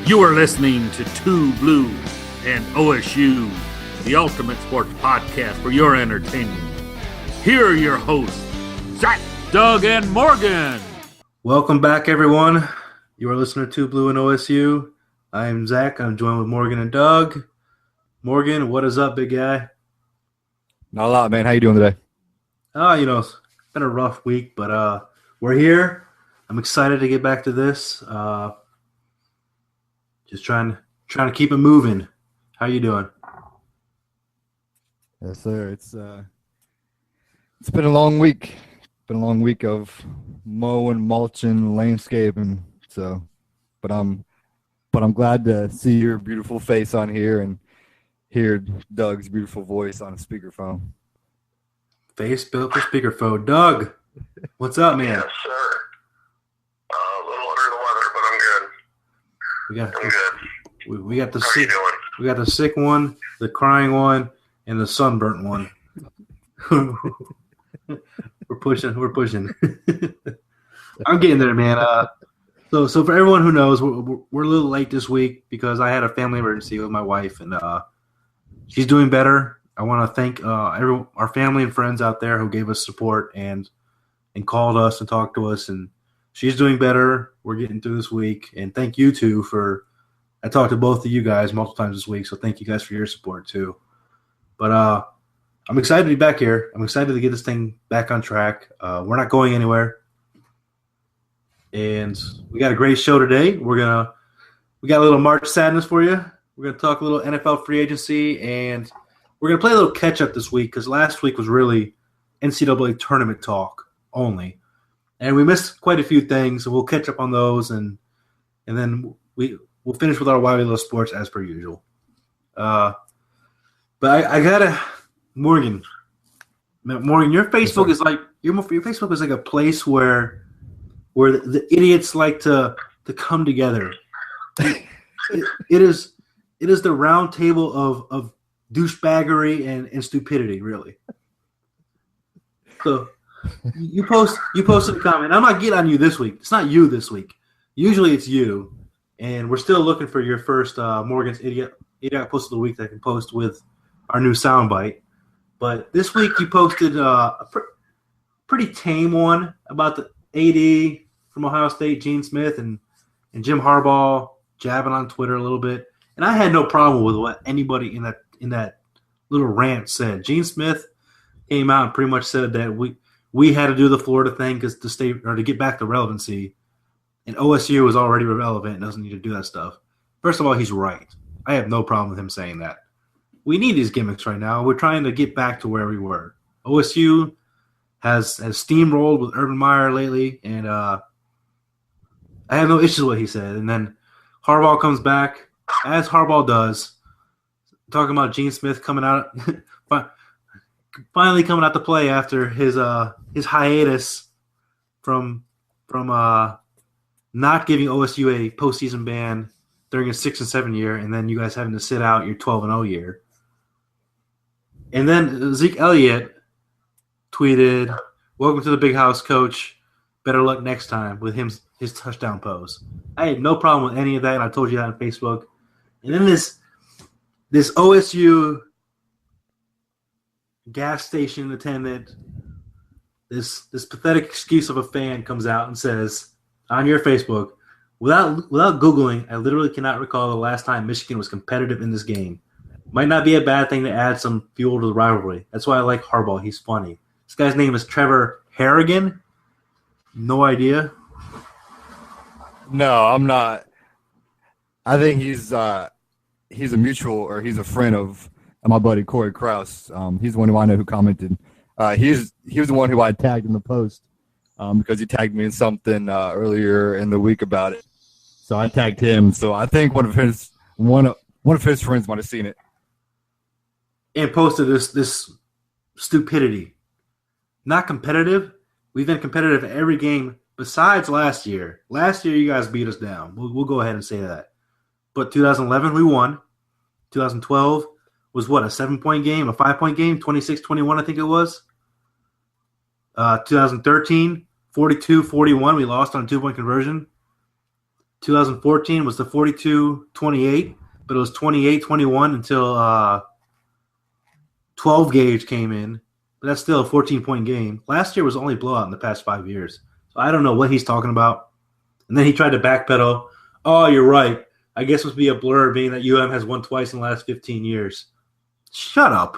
You are listening to 2Blue and OSU, the ultimate sports podcast for your entertainment. Here are your hosts, Zach, Doug, and Morgan. Welcome back, everyone. You are listening to 2Blue and OSU. I'm Zach. I'm joined with Morgan and Doug. Morgan, what is up, big guy? Not a lot, man. How you doing today? It's been a rough week, but we're here. I'm excited to get back to this. Just trying to keep it moving. How you doing? Yes, sir. It's been a long week. Been a long week of mowing, mulching, landscaping. But I'm glad to see your beautiful face on here and hear Doug's beautiful voice on a speakerphone. Face built for speakerphone. Doug, what's up, man? Yes, sir. A little under the weather, but I'm good. I'm good. We got the How are you sick. doing? We got the sick one, the crying one, and the sunburnt one. We're pushing. I'm getting there, man. So for everyone who knows, we're a little late this week because I had a family emergency with my wife, and she's doing better. I want to thank our family and friends out there who gave us support and called us and talked to us, and she's doing better. We're getting through this week, and thank you too I talked to both of you guys multiple times this week, so thank you guys for your support too. But I'm excited to be back here. I'm excited to get this thing back on track. We're not going anywhere, and we got a great show today. We got a little March Sadness for you. We're gonna talk a little NFL free agency, and we're gonna play a little catch up this week because last week was really NCAA tournament talk only, and we missed quite a few things. So we'll catch up on those, and then we'll finish with our Wild Little Sports as per usual. But I gotta, Morgan, your Facebook is like your Facebook is like a place where the idiots like to come together. It is the round table of douchebaggery and stupidity, really. So you posted a comment. I'm not getting on you this week. It's not you this week. Usually it's you, and we're still looking for your first Morgan's idiot post of the week that I can post with our new soundbite. But this week you posted a pretty tame one about the AD from Ohio State, Gene Smith, and Jim Harbaugh jabbing on Twitter a little bit. And I had no problem with what anybody in that little rant said. Gene Smith came out and pretty much said that we had to do the Florida thing because to get back to relevancy, and OSU is already irrelevant and doesn't need to do that stuff. First of all, he's right. I have no problem with him saying that. We need these gimmicks right now. We're trying to get back to where we were. OSU has steamrolled with Urban Meyer lately, and I have no issues with what he said. And then Harbaugh comes back, as Harbaugh does, talking about Gene Smith coming out, finally coming out to play after his hiatus from not giving OSU a postseason ban during a 6 and 7 year, and then you guys having to sit out your 12-0 year. And then Zeke Elliott tweeted, "Welcome to the big house, coach. Better luck next time," with his touchdown pose. I had no problem with any of that, and I told you that on Facebook. And then this OSU gas station attendant, this pathetic excuse of a fan comes out and says on your Facebook, without Googling, I literally cannot recall the last time Michigan was competitive in this game. Might not be a bad thing to add some fuel to the rivalry. That's why I like Harbaugh. He's funny. This guy's name is Trevor Harrigan. No idea. No, I'm not. I think he's a mutual, or he's a friend of my buddy Corey Krause. He's the one who I know who commented. He was the one who I tagged in the post because he tagged me in something earlier in the week about it. So I tagged him. So I think one of his friends might have seen it and posted this stupidity. Not competitive. We've been competitive every game besides last year. Last year, you guys beat us down. We'll go ahead and say that. But 2011, we won. 2012 was what, a 7-point game, a 5-point game, 26-21, I think it was. 2013, 42-41, we lost on a 2-point conversion. 2014 was the 42-28, but it was 28-21 until 12 gauge came in. But that's still a 14-point game. Last year was only blowout in the past 5 years. So I don't know what he's talking about. And then he tried to backpedal. Oh, you're right. I guess it must be a blur being that UM has won twice in the last 15 years. Shut up.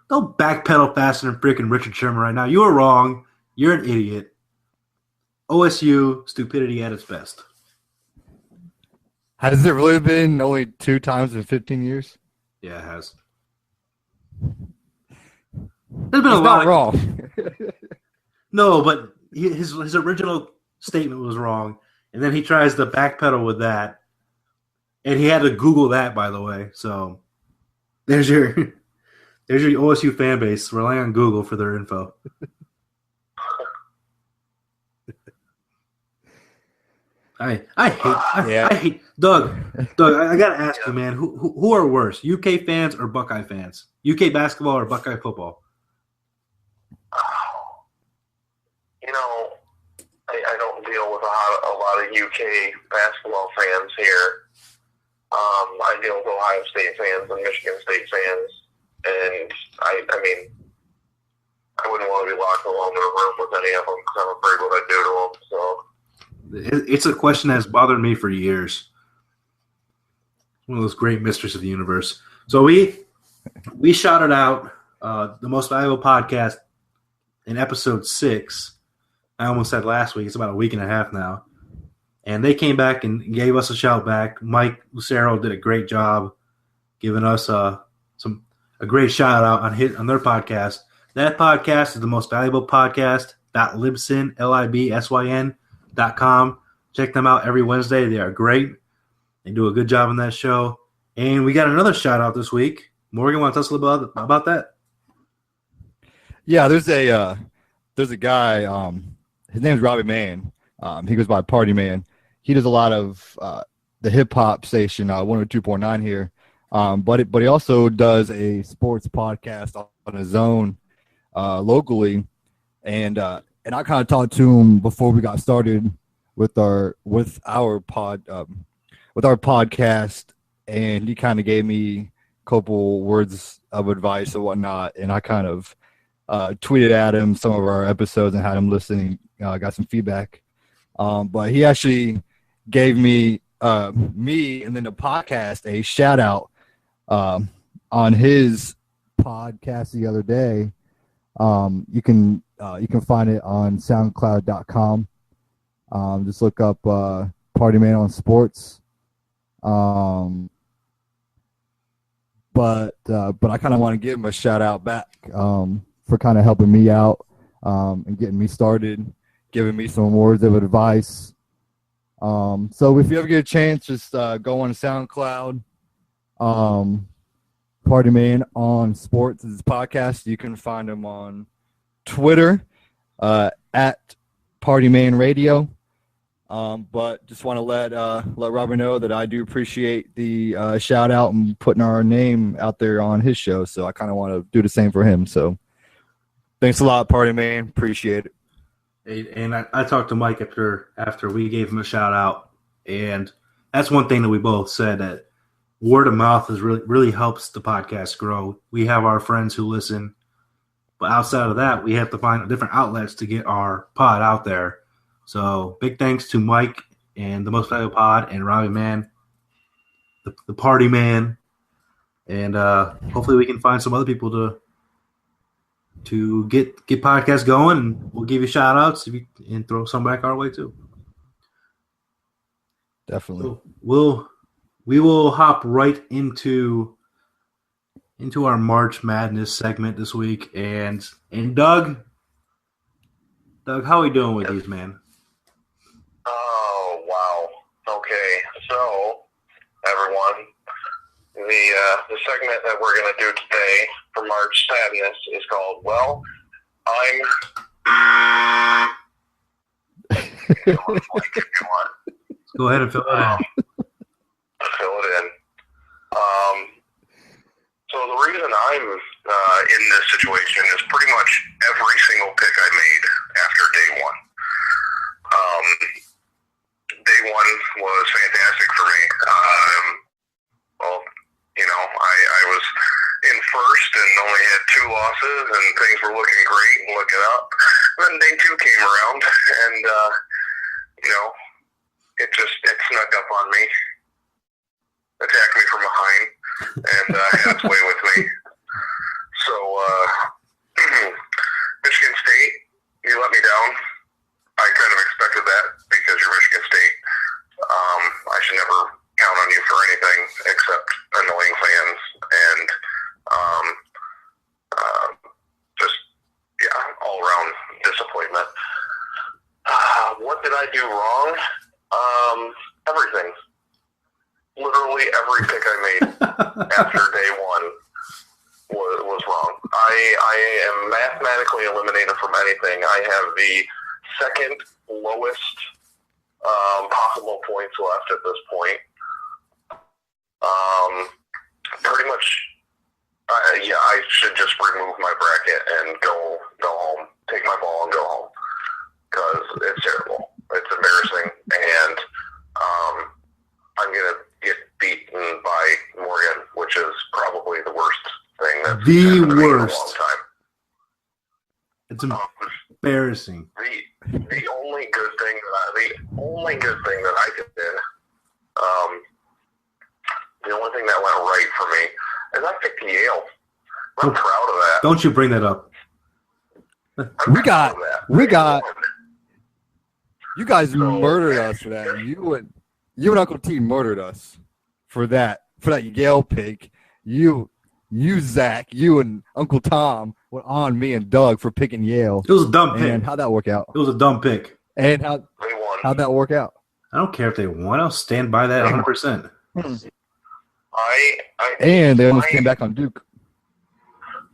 Don't backpedal faster than freaking Richard Sherman right now. You were wrong. You're an idiot. OSU, stupidity at its best. Has it really been only 2 times in 15 years? Yeah, it has. There's been It's not wrong. No, but his original statement was wrong, and then he tries to backpedal with that, and he had to Google that, by the way. So there's your OSU fan base relying on Google for their info. I hate Doug. I gotta ask you, man, who are worse, UK fans or Buckeye fans? UK basketball or Buckeye football? You know, I don't deal with a lot of UK basketball fans here. I deal with Ohio State fans and Michigan State fans, and I mean, I wouldn't want to be locked alone in a room with any of them because I'm afraid what I'd do to them. So. It's a question that's bothered me for years. One of those great mysteries of the universe. So we shouted out the most valuable podcast in episode 6. I almost said last week. It's about a week and a half now. And they came back and gave us a shout back. Mike Lucero did a great job giving us a great shout out on their podcast. That podcast is the most valuable podcast. .libsyn, LIBSYN.com. Check them out every Wednesday. They are great. They do a good job on that show. And we got another shout out this week. Morgan, want to tell us a little bit about that? Yeah, there's a guy. His name's Robbie Mann. He goes by Party Man. He does a lot of the hip hop station 102.9 here. But he also does a sports podcast on his own locally, and I kind of talked to him before we got started with our podcast, and he kind of gave me a couple words of advice and whatnot, and I kind of tweeted at him some of our episodes and had him listening. Got some feedback, but he actually gave me and then the podcast a shout out on his podcast the other day. You can find it on SoundCloud.com. Just look up Party Man on Sports. But I kind of want to give him a shout out back for kind of helping me out and getting me started, giving me some words of advice. So if you ever get a chance, just go on SoundCloud. Party Man on Sports is his podcast. You can find him on Twitter at Party Man Radio. But just want to let Robert know that I do appreciate the shout out and putting our name out there on his show. So I kind of want to do the same for him. So thanks a lot, Party Man. Appreciate it. And I talked to Mike after we gave him a shout out, and that's one thing that we both said, that word of mouth is really helps the podcast grow. We have our friends who listen, but outside of that, we have to find different outlets to get our pod out there. So big thanks to Mike and the Most Valuable Pod and Robbie Man, the Party Man, and hopefully we can find some other people to get podcasts going, and we'll give you shout outs and throw some back our way too. Definitely. So we will hop right into our March Madness segment this week, and Doug, how are we doing with these, man? Oh wow. Okay, so everyone, the segment that we're going to do today for March Sadness is called, well, I'm... if you want. Go ahead and fill it in. Fill it in. So the reason I'm in this situation is pretty much every single pick I made after day one. day one was fantastic for me. Well, I was in first and only had 2 losses, and things were looking great and looking up. And then day 2 came around, and it snuck up on me, attacked me from behind, and had its way with me. So, Michigan State, you let me down. I kind of expected that because you're Michigan State. I should never count on you for anything except annoying fans and all around disappointment. What did I do wrong? Everything. Literally every pick I made after day 1 was wrong. I am mathematically eliminated from anything. I have the second lowest possible points left at this point. Pretty much, I should just remove my bracket and go home. Take my ball and go home because it's terrible. It's embarrassing, and I'm gonna get beaten by Morgan, which is probably the worst thing that's happened to me in a long time. It's embarrassing. The only good thing that I did, the only thing that went right for me is I picked Yale. I'm proud of that. Don't you bring that up. We got. You guys murdered us for that. You and Uncle T murdered us for that Yale pick. You, Zach, you and Uncle Tom were on me and Doug for picking Yale. It was a dumb pick. And how'd that work out? It was a dumb pick. And they won. how'd that work out? I don't care if they won. I'll stand by that 100%. And they almost came back on Duke.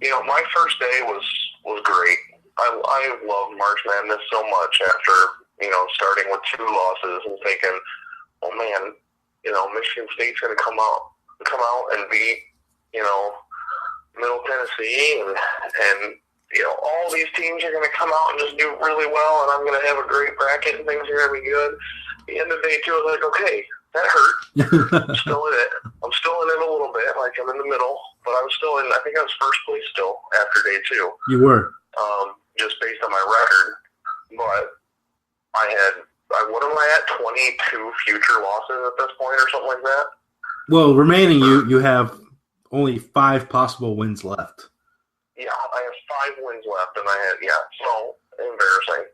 My first day was great. I love March Madness so much after, starting with 2 losses and thinking, oh man, Michigan State's going to come out and beat, Middle Tennessee and all these teams are going to come out and just do really well, and I'm going to have a great bracket and things are going to be good. At the end of day 2, I was like, okay, that hurt. I'm still in it. I'm still in it a little bit, like I'm in the middle, but I was still in. I think I was first place still after day 2. You were. Just based on my record, but what am I at? 22 future losses at this point, or something like that. Well, remaining, you have only 5 possible wins left. Yeah, I have 5 wins left, and so embarrassing,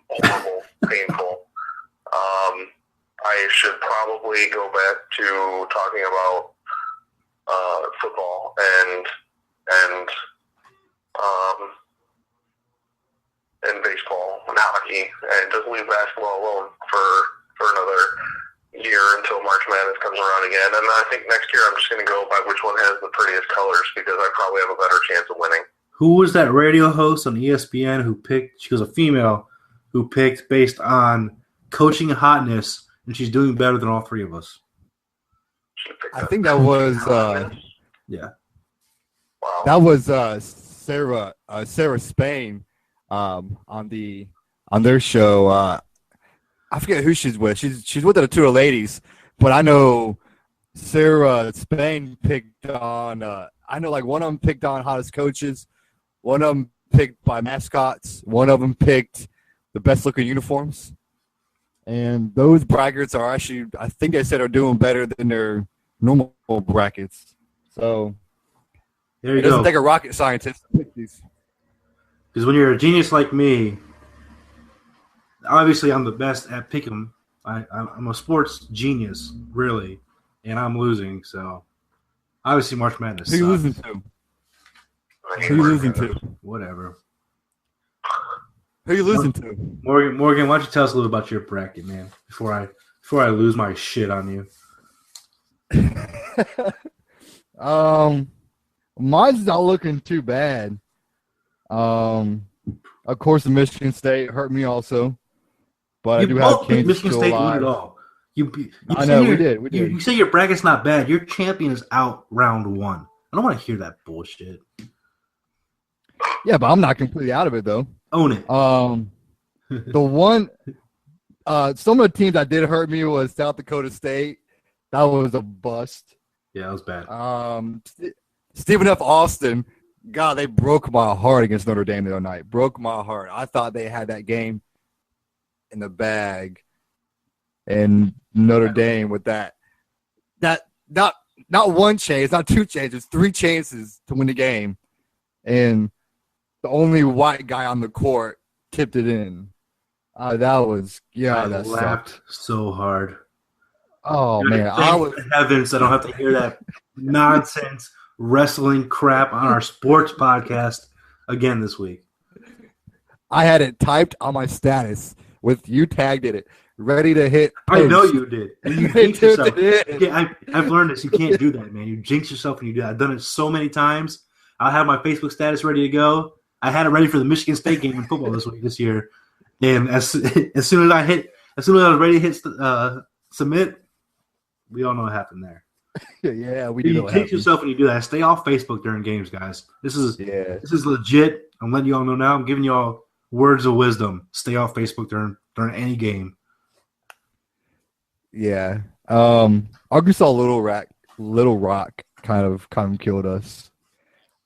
horrible, painful. I should probably go back to talking about football and baseball and hockey, and just leave basketball alone for another year until March Madness comes around again. And I think next year I'm just going to go by which one has the prettiest colors because I probably have a better chance of winning. Who was that radio host on ESPN who picked? She was a female who picked based on coaching hotness, and she's doing better than all 3 of us. I think that was yeah. Wow. That was Sarah Spain on their show. I forget who she's with. She's with the 2 ladies, but I know Sarah Spain picked on. I know like one of them picked on hottest coaches, one of them picked by mascots, one of them picked the best looking uniforms, and those brackets are actually, I think they said, are doing better than their normal brackets. So There you it doesn't go. take a rocket scientist to pick these. Because when you're a genius like me, obviously I'm the best at picking them. I'm a sports genius, really, and I'm losing. So obviously March Madness Who you sucks. losing to? Who you losing to? Whatever. Who you losing to? Morgan, why don't you tell us a little about your bracket, man, before I lose my shit on you. Mine's not looking too bad. Of course, the Michigan State hurt me also, but I do have both picked Kansas Michigan still State alive. win it all. I know, we did. You say your bracket's not bad. Your champion is out round 1. I don't want to hear that bullshit. Yeah, but I'm not completely out of it though. Own it. The one Some of the teams that did hurt me was South Dakota State. That was a bust. Yeah, that was bad. Stephen F. Austin, God, they broke my heart against Notre Dame the other night. Broke my heart. I thought they had that game in the bag, and Notre Dame with that not one chance, not two chances, 3 chances to win the game, and the only white guy on the court tipped it in. I That laughed sucked. so hard. Oh man, Thank heavens I don't have to hear that nonsense wrestling crap on our sports podcast again this week. I had it typed on my status with you tagged it, ready to hit post. I know you did. And you jinx yourself. Yeah, I've learned this. You can't do that, man. You jinx yourself when you do that. I've done it so many times. I'll have my Facebook status ready to go. I had it ready for the Michigan State game in football this year. And as soon as I was ready to hit submit, we all know what happened there. Yeah, we do. You jinx yourself when you do that. Stay off Facebook during games, guys. This is legit. I'm letting you all know now. I'm giving you all words of wisdom. Stay off Facebook during any game. Yeah. Arkansas Little Rock kind of killed us.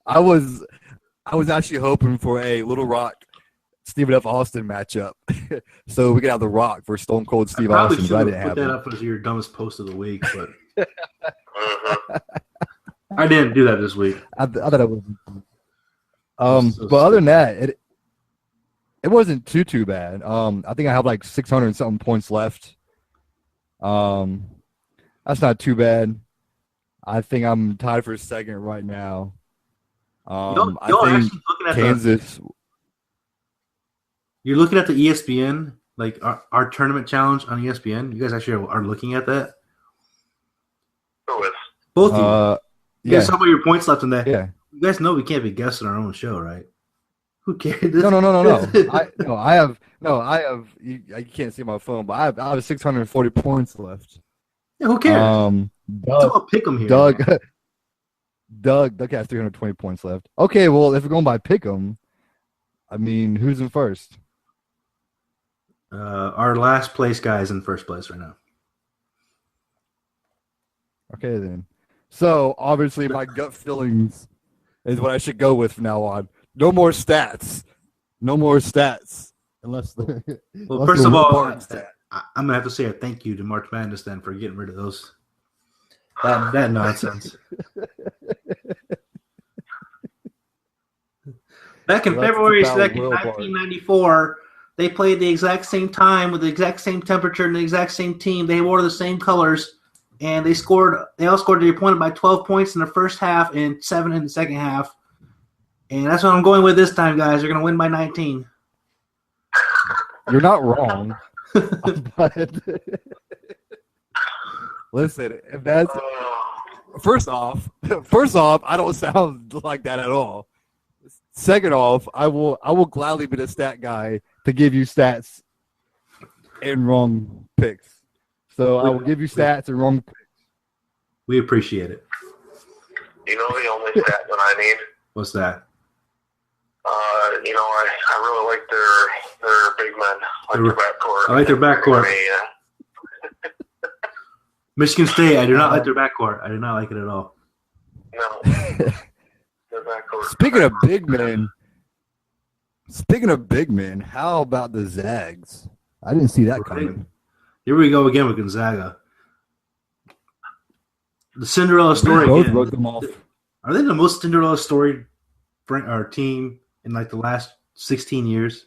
I was actually hoping for a Little Rock Stephen F. Austin matchup, so we could have The Rock for Stone Cold Steve Austin. But I didn't have that up as your dumbest post of the week, but I didn't do that this week. I thought it was. But other than that, it wasn't too bad. I think I have like 600 and something points left. That's not too bad. I think I'm tied for second right now. I think Kansas. You're looking at the ESPN, like our tournament challenge on ESPN. You guys actually are looking at that? Who is? Both of you. You guys, how about your points left in that? Yeah. You guys know we can't be guests on our own show, right? Who cares? No. I have. You can't see my phone, but I have 640 points left. Yeah, who cares? I'll pick them here. Doug has 320 points left. Okay, well, if we're going by pick 'em, I mean, who's in first? Our last place guy is in first place right now. Okay, then. So, obviously, my gut feelings is what I should go with from now on. No more stats. Unless well, first of all, I'm going to have to say a thank you to March Madness then for getting rid of those. That nonsense. Back in February 2nd, 1994, they played the exact same time with the exact same temperature and the exact same team. They wore the same colors, and they all scored their opponent by 12 points in the first half and 7 in the second half. And that's what I'm going with this time, guys. They're going to win by 19. You're not wrong. But listen, if that's first off, I don't sound like that at all. Second off, I will gladly be the stat guy to give you stats and wrong picks. So I will give you stats and wrong picks. We appreciate it. You know the only stat that I need? What's that? I really like their big men, their backcourt. I like their backcourt. Michigan State, I do not like their backcourt. I do not like it at all. No. Their backcourt. Speaking of big men, how about the Zags? I didn't see that coming. Here we go again with Gonzaga. The Cinderella story. Both wrote them off. Are they the most Cinderella story our team in like the last 16 years?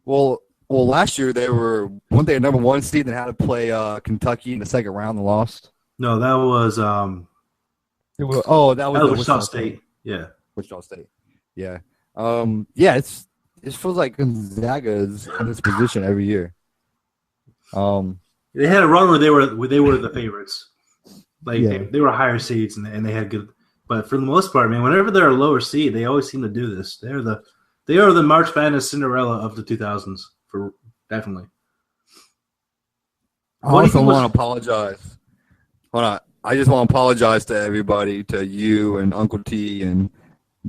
Well, last year weren't they a number 1 seed and had to play Kentucky in the second round and lost? No, that was that was Wichita State. Yeah, Wichita State. Yeah. It feels like Gonzaga is in this position every year. They had a run where they were the favorites. They were higher seeds and they had good. But for the most part, man, whenever they're a lower seed, they always seem to do this. They are the March Madness Cinderella of the 2000s, for definitely. I also want to apologize. Hold on. I just want to apologize to everybody, to you and Uncle T and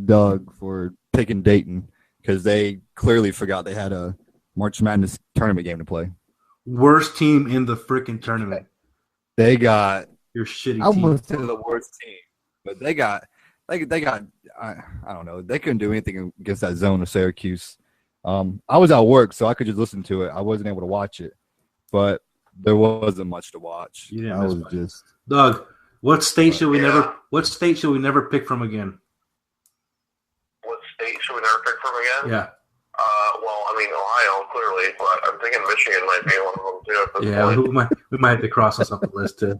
Doug for picking Dayton because they clearly forgot they had a March Madness tournament game to play. Worst team in the freaking tournament. They got. Your shitty I team. wouldn't say the worst team, but they got. I don't know. They couldn't do anything against that zone of Syracuse. I was at work, so I could just listen to it. I wasn't able to watch it, but there wasn't much to watch. You didn't I miss was much. just. Doug, what state should we never pick from again? What state should we never pick from again? Yeah. Well, I mean, Ohio, clearly, but I'm thinking Michigan might be one of them, too, at this point. We might have to cross us off the list, too.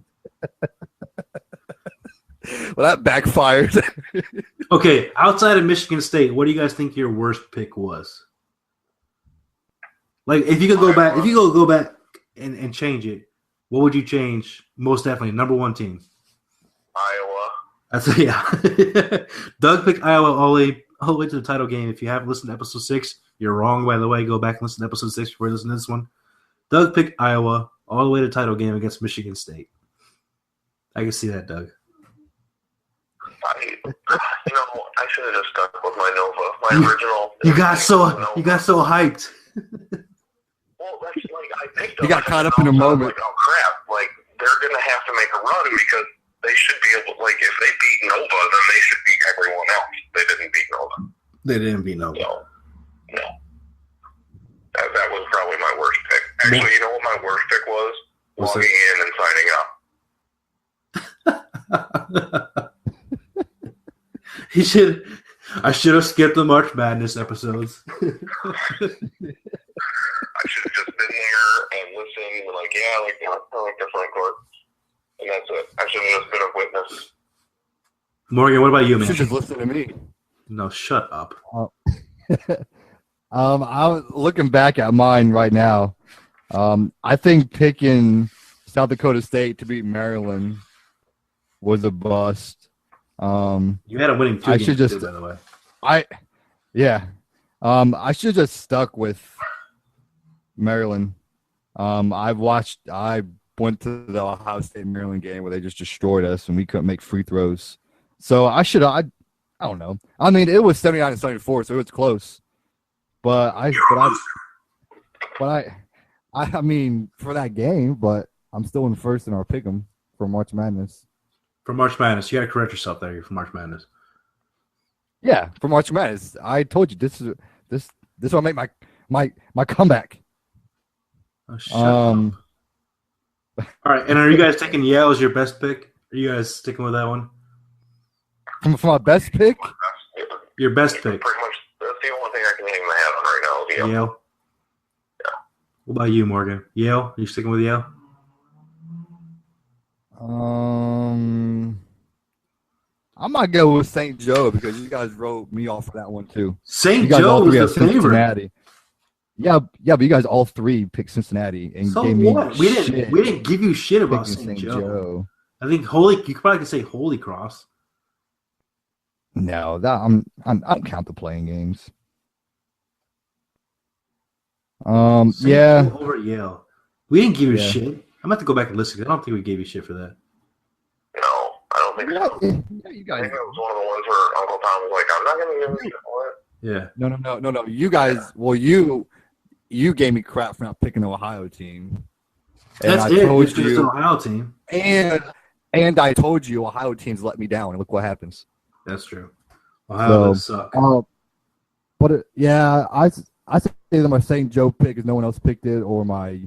Well, that backfired. Okay, outside of Michigan State, what do you guys think your worst pick was? Like, if you could go back and change it, what would you change? Most definitely, number one team. Iowa. Yeah. Doug picked Iowa all the way to the title game. If you haven't listened to episode 6, you're wrong, by the way. Go back and listen to episode 6 before you listen to this one. Doug picked Iowa all the way to the title game against Michigan State. I can see that, Doug. I should have just stuck with my Nova, my original. You got so hyped. Well, that's like I picked them. You got caught up in a moment. Like, oh crap! Like they're gonna have to make a run because they should be able. Like if they beat Nova, then they should beat everyone else. They didn't beat Nova. They didn't beat Nova. No. That was probably my worst pick. Actually, you know what my worst pick was? Logging in and signing up. I should have skipped the March Madness episodes. I should have just been there and listened and like, yeah, I like the front court. And that's it. I should have just been a witness. Morgan, what about you, You man? should just listen to me. No, shut up. I was looking back at mine right now. I think picking South Dakota State to beat Maryland was a bust. You had a winning 2 I games should just, too, by the way. I should just stuck with Maryland. I went to the Ohio State Maryland game where they just destroyed us and we couldn't make free throws. So I don't know. I mean, it was 79-74, so it was close. But I mean, for that game, but I'm still in first in our pick'em for March Madness. For March Madness, you got to correct yourself there. You're for March Madness. Yeah, for March Madness. I told you this will make my comeback. Oh, shut up. All right, and are you guys taking Yale as your best pick? Are you guys sticking with that one? For my best pick? Your best pick. Pretty much, that's the only thing I can hang my hat on right now. Is Yale. Yeah. What about you, Morgan? Yale? Are you sticking with Yale? I might go with St. Joe because you guys wrote me off for that one too. St. Joe was the favorite. Cincinnati. Yeah, but you guys all three picked Cincinnati and So gave what? me We didn't give you shit about picking St. Joe. I think you could probably say Holy Cross. No, I don't count the playing games. St. Yeah. Joe over Yale. We didn't give you shit. I'm about to go back and listen. I don't think we gave you shit for that. No, I don't think so. Yeah, you I guys. think it was one of the ones where Uncle Tom was like, I'm not going to give him shit for it. Yeah. No. You guys, well, you gave me crap for not picking the Ohio team. And That's it. It's just an Ohio team. And I told you Ohio teams let me down. And look what happens. That's true. Ohio does suck. I say that my St. Joe pick is no one else picked it, or my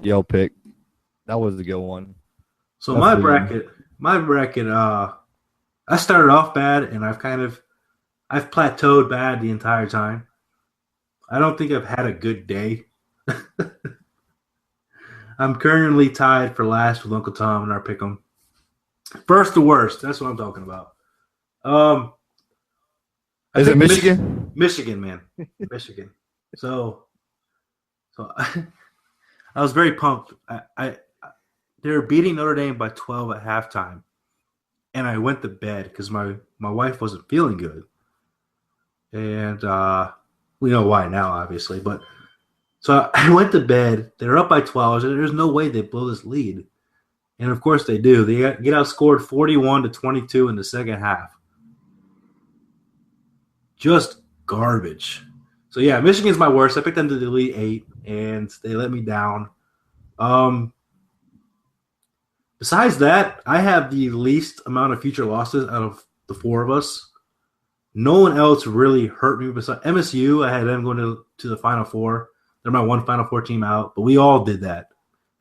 Yale pick. That was a good one. So my bracket, I started off bad, and I've plateaued bad the entire time. I don't think I've had a good day. I'm currently tied for last with Uncle Tom in our pick'em. First to worst, that's what I'm talking about. Is it Michigan? Michigan, man. Michigan. So I was very pumped. They were beating Notre Dame by 12 at halftime. And I went to bed because my wife wasn't feeling good. And we know why now, obviously. But so I went to bed. They're up by 12. There's no way they blow this lead. And, of course, they do. They get outscored 41-22 in the second half. Just garbage. So yeah, Michigan's my worst. I picked them to the Elite Eight, and they let me down. Besides that, I have the least amount of future losses out of the four of us. No one else really hurt me besides MSU. I had them going to the Final Four. They're my one Final Four team out, but we all did that.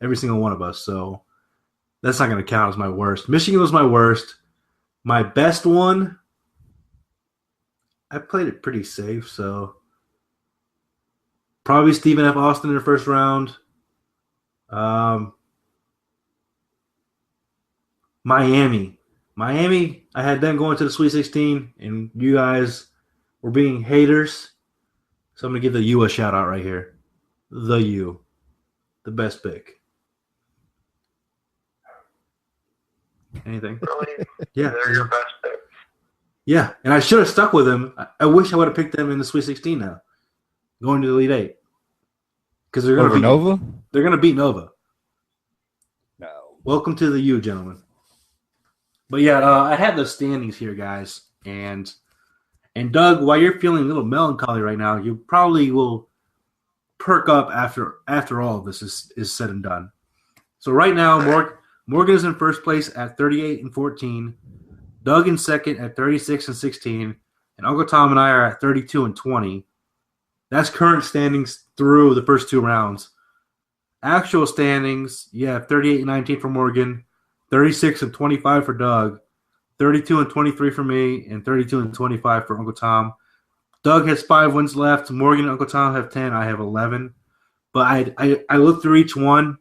Every single one of us. So that's not going to count as my worst. Michigan was my worst. My best one, I played it pretty safe, so probably Stephen F. Austin in the first round. Miami, I had them going to the Sweet 16, and you guys were being haters. So I'm going to give the U a shout out right here. The U. The best pick. Anything? Really? Yeah. They're your best pick. Yeah, and I should have stuck with them. I wish I would have picked them in the Sweet 16 now, going to the Elite Eight. Because they're going to beat Nova? They're going to beat Nova. No. Welcome to the U, gentlemen. But yeah, I had the standings here, guys, and Doug, while you're feeling a little melancholy right now, you probably will perk up after all of this is said and done. So right now, Morgan is in first place at 38-14, Doug in second at 36-16, and Uncle Tom and I are at 32-20. That's current standings through the first two rounds. Actual standings, you have 38-19 for Morgan, 36-25 for Doug, 32-23 for me, and 32-25 for Uncle Tom. Doug has 5 wins left. Morgan and Uncle Tom have 10. I have 11. But I looked through each one,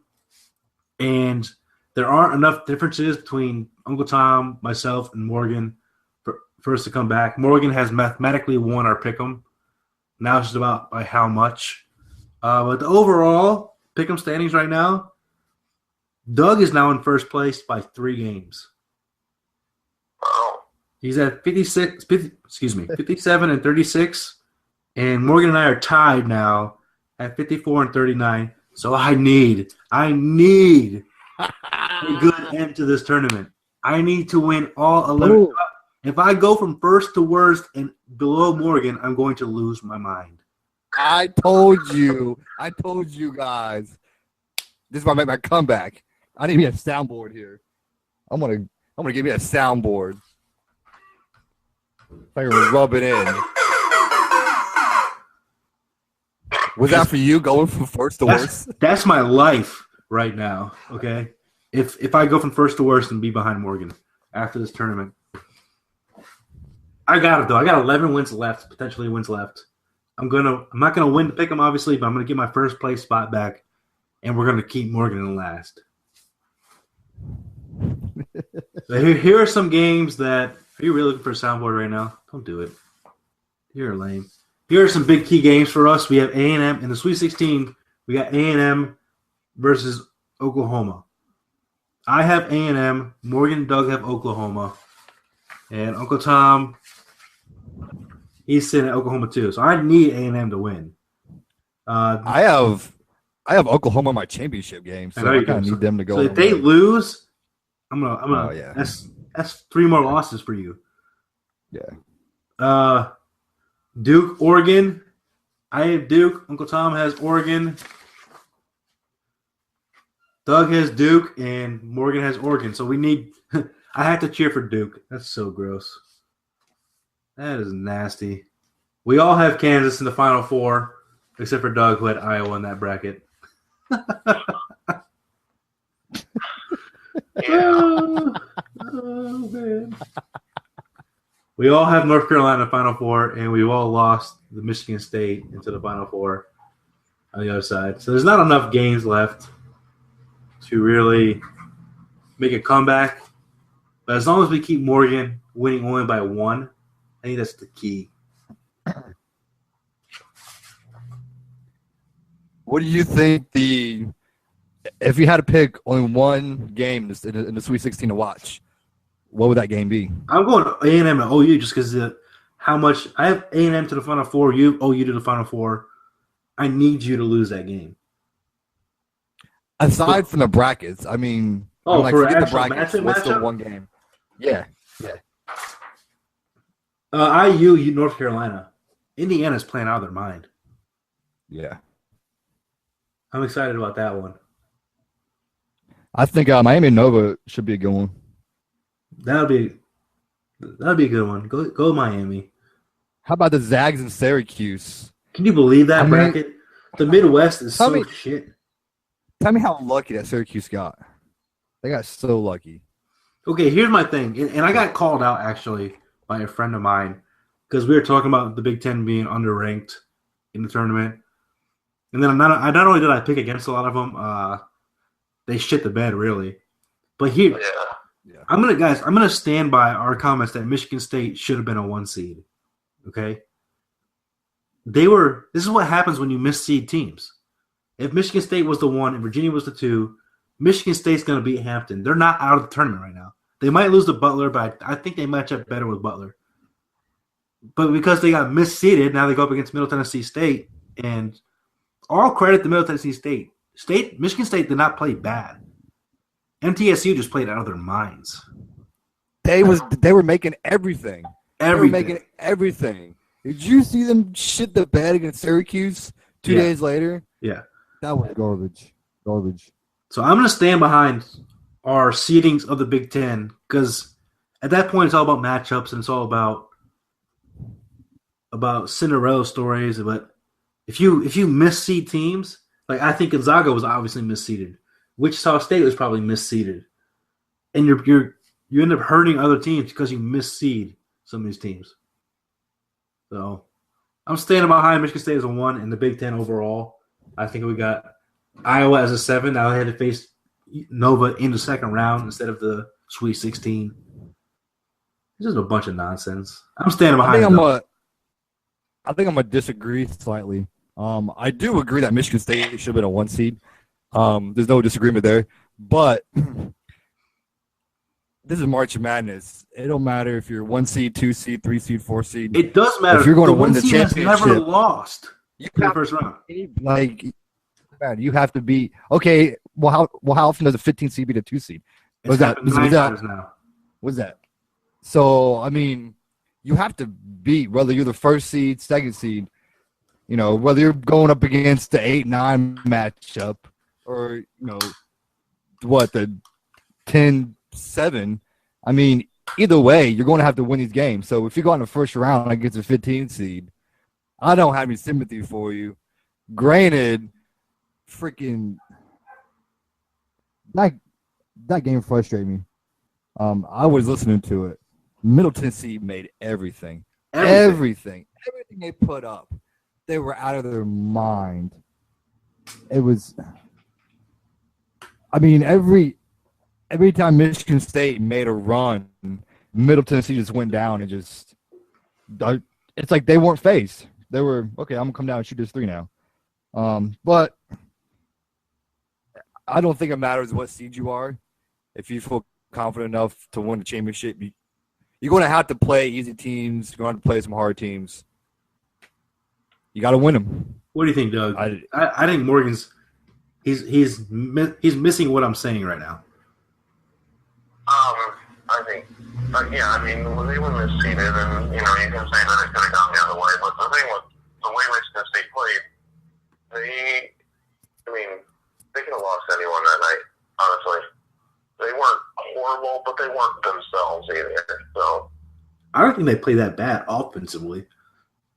and there aren't enough differences between Uncle Tom, myself, and Morgan for us to come back. Morgan has mathematically won our pick'em. Now it's just about by how much. But the overall pick'em standings right now, Doug is now in first place by 3 games. Wow. He's at 57-36, and Morgan and I are tied now at 54-39. So I need a good end to this tournament. I need to win all 11. Ooh. If I go from first to worst and below Morgan, I'm going to lose my mind. I told you guys. This is why I make my comeback. I need me a soundboard here. I'm gonna give me a soundboard. If I can rub it in. Was that for you going from first to worst? That's my life right now. Okay, if I go from first to worst and be behind Morgan after this tournament, I got it though. I got 11 wins left, potentially wins left. I'm not gonna win the pick'em obviously, but I'm gonna get my first place spot back, and we're gonna keep Morgan in last. So here are some games that. Are you really looking for a soundboard right now? Don't do it. You're lame. Here are some big key games for us. We have A&M in the Sweet 16. We got A&M versus Oklahoma. I have A&M. Morgan and Doug have Oklahoma, and Uncle Tom, he's sitting at Oklahoma too. So I need A&M to win. I have Oklahoma in my championship game, so I kind of need them to go. So if they lose, I'm gonna. Oh, yeah. That's 3 more losses for you. Yeah. Duke, Oregon. I have Duke. Uncle Tom has Oregon. Doug has Duke, and Morgan has Oregon. So we need. I have to cheer for Duke. That's so gross. That is nasty. We all have Kansas in the Final Four, except for Doug, who had Iowa in that bracket. Yeah. Oh, man. We all have North Carolina in the Final Four, and we've all lost the Michigan State into the Final Four on the other side. So there's not enough games left to really make a comeback. But as long as we keep Morgan winning only by 1, I think that's the key. What do you think if you had to pick only one game in the Sweet 16 to watch, what would that game be? I'm going to A&M and OU just because how much I have A&M to the Final Four, you have OU to the Final Four. I need you to lose that game. Aside from the brackets, I mean, for forget the actual brackets. matchup? What's the one game? Yeah. IU, North Carolina. Indiana's playing out of their mind. Yeah. I'm excited about that one. I think Miami and Nova should be a good one. That'll be a good one. Go Miami. How about the Zags and Syracuse? Can you believe that I mean, bracket? The Midwest is tell so me- shit. Tell me how lucky that Syracuse got. They got so lucky. Okay, here's my thing, and I got called out actually by a friend of mine because we were talking about the Big Ten being underranked in the tournament, and then not only did I pick against a lot of them, they shit the bed really. But here, Yeah. I'm gonna stand by our comments that Michigan State should have been a 1 seed. Okay, this is what happens when you misseed teams. If Michigan State was the 1 and Virginia was the 2, Michigan State's going to beat Hampton. They're not out of the tournament right now. They might lose to Butler, but I think they match up better with Butler. But because they got misseeded, now they go up against Middle Tennessee State. And all credit to Middle Tennessee State. Michigan State did not play bad. MTSU just played out of their minds. They were making everything. They were Everything. making everything. Did you see them shit the bed against Syracuse 2 days later? Yeah. That was garbage. Garbage. So I'm going to stand behind our seedings of the Big Ten because at that point it's all about matchups and it's all about Cinderella stories. But if you misseed teams, like I think Gonzaga was obviously misseeded. Wichita State was probably misseeded, and you end up hurting other teams because you misseed some of these teams. So I'm standing behind Michigan State as a 1 in the Big Ten overall. I think we got Iowa as a 7. Now they had to face Nova in the second round instead of the Sweet 16. It's just a bunch of nonsense. I'm standing behind I think I'm gonna disagree slightly. I do agree that Michigan State should have been a 1 seed. There's no disagreement there. But this is March Madness. It don't matter if you're 1 seed, 2 seed, 3 seed, 4 seed. It does matter. If you're going to win the 1 seed has championship, never lost you in the have first round. like man, you have to be okay. Well, how often does a 15 seed beat a 2 seed? It's happened 9 times now. What's that? So I mean, you have to beat whether you're the 1st seed, 2nd seed. You know, whether you're going up against the 8-9 matchup or the 10-7. I mean, either way, you're going to have to win these games. So if you go in the first round against a 15 seed, I don't have any sympathy for you. Granted, freaking that game frustrated me. I was listening to it. Middle Tennessee made everything they put up. They were out of their mind. It was. I mean, every time Michigan State made a run, Middle Tennessee just went down and just. It's like they weren't phased. They were okay. I'm gonna come down and shoot this 3 now. But I don't think it matters what seed you are. If you feel confident enough to win the championship, you're going to have to play easy teams. You're going to have to play some hard teams. You got to win them. What do you think, Doug? I think Morgan's he's missing what I'm saying right now. I think, I mean, when they were misseeded, and you can say that it could have gone the other way. But the thing with the way Michigan State played, they could have lost anyone that night. Honestly, they weren't horrible, but they weren't themselves either. So I don't think they play that bad offensively.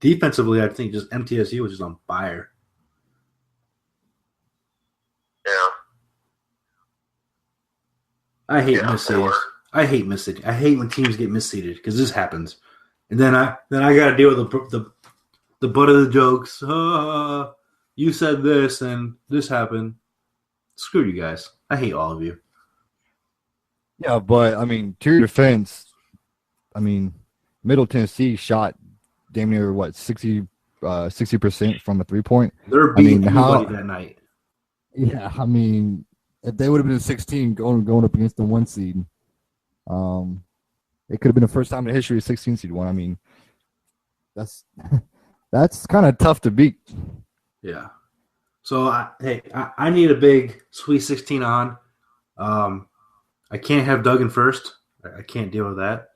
Defensively, I think just MTSU was just on fire. yeah. I hate Yeah, misseeding. they were. I hate misseeding. I hate when teams get misseeded because this happens, and then I got to deal with the butt of the jokes. You said this and this happened. Screw you guys. I hate all of you. Yeah, but I mean, to your defense, I mean, Middle Tennessee shot damn near 60% from a 3-point. They're beating anybody that night. Yeah, I mean, if they would have been 16 going up against the 1 seed, it could have been the first time in the history of 16 seed won. I mean, that's kind of tough to beat. Yeah. So I need a big Sweet 16 on. I can't have Doug in first. I can't deal with that.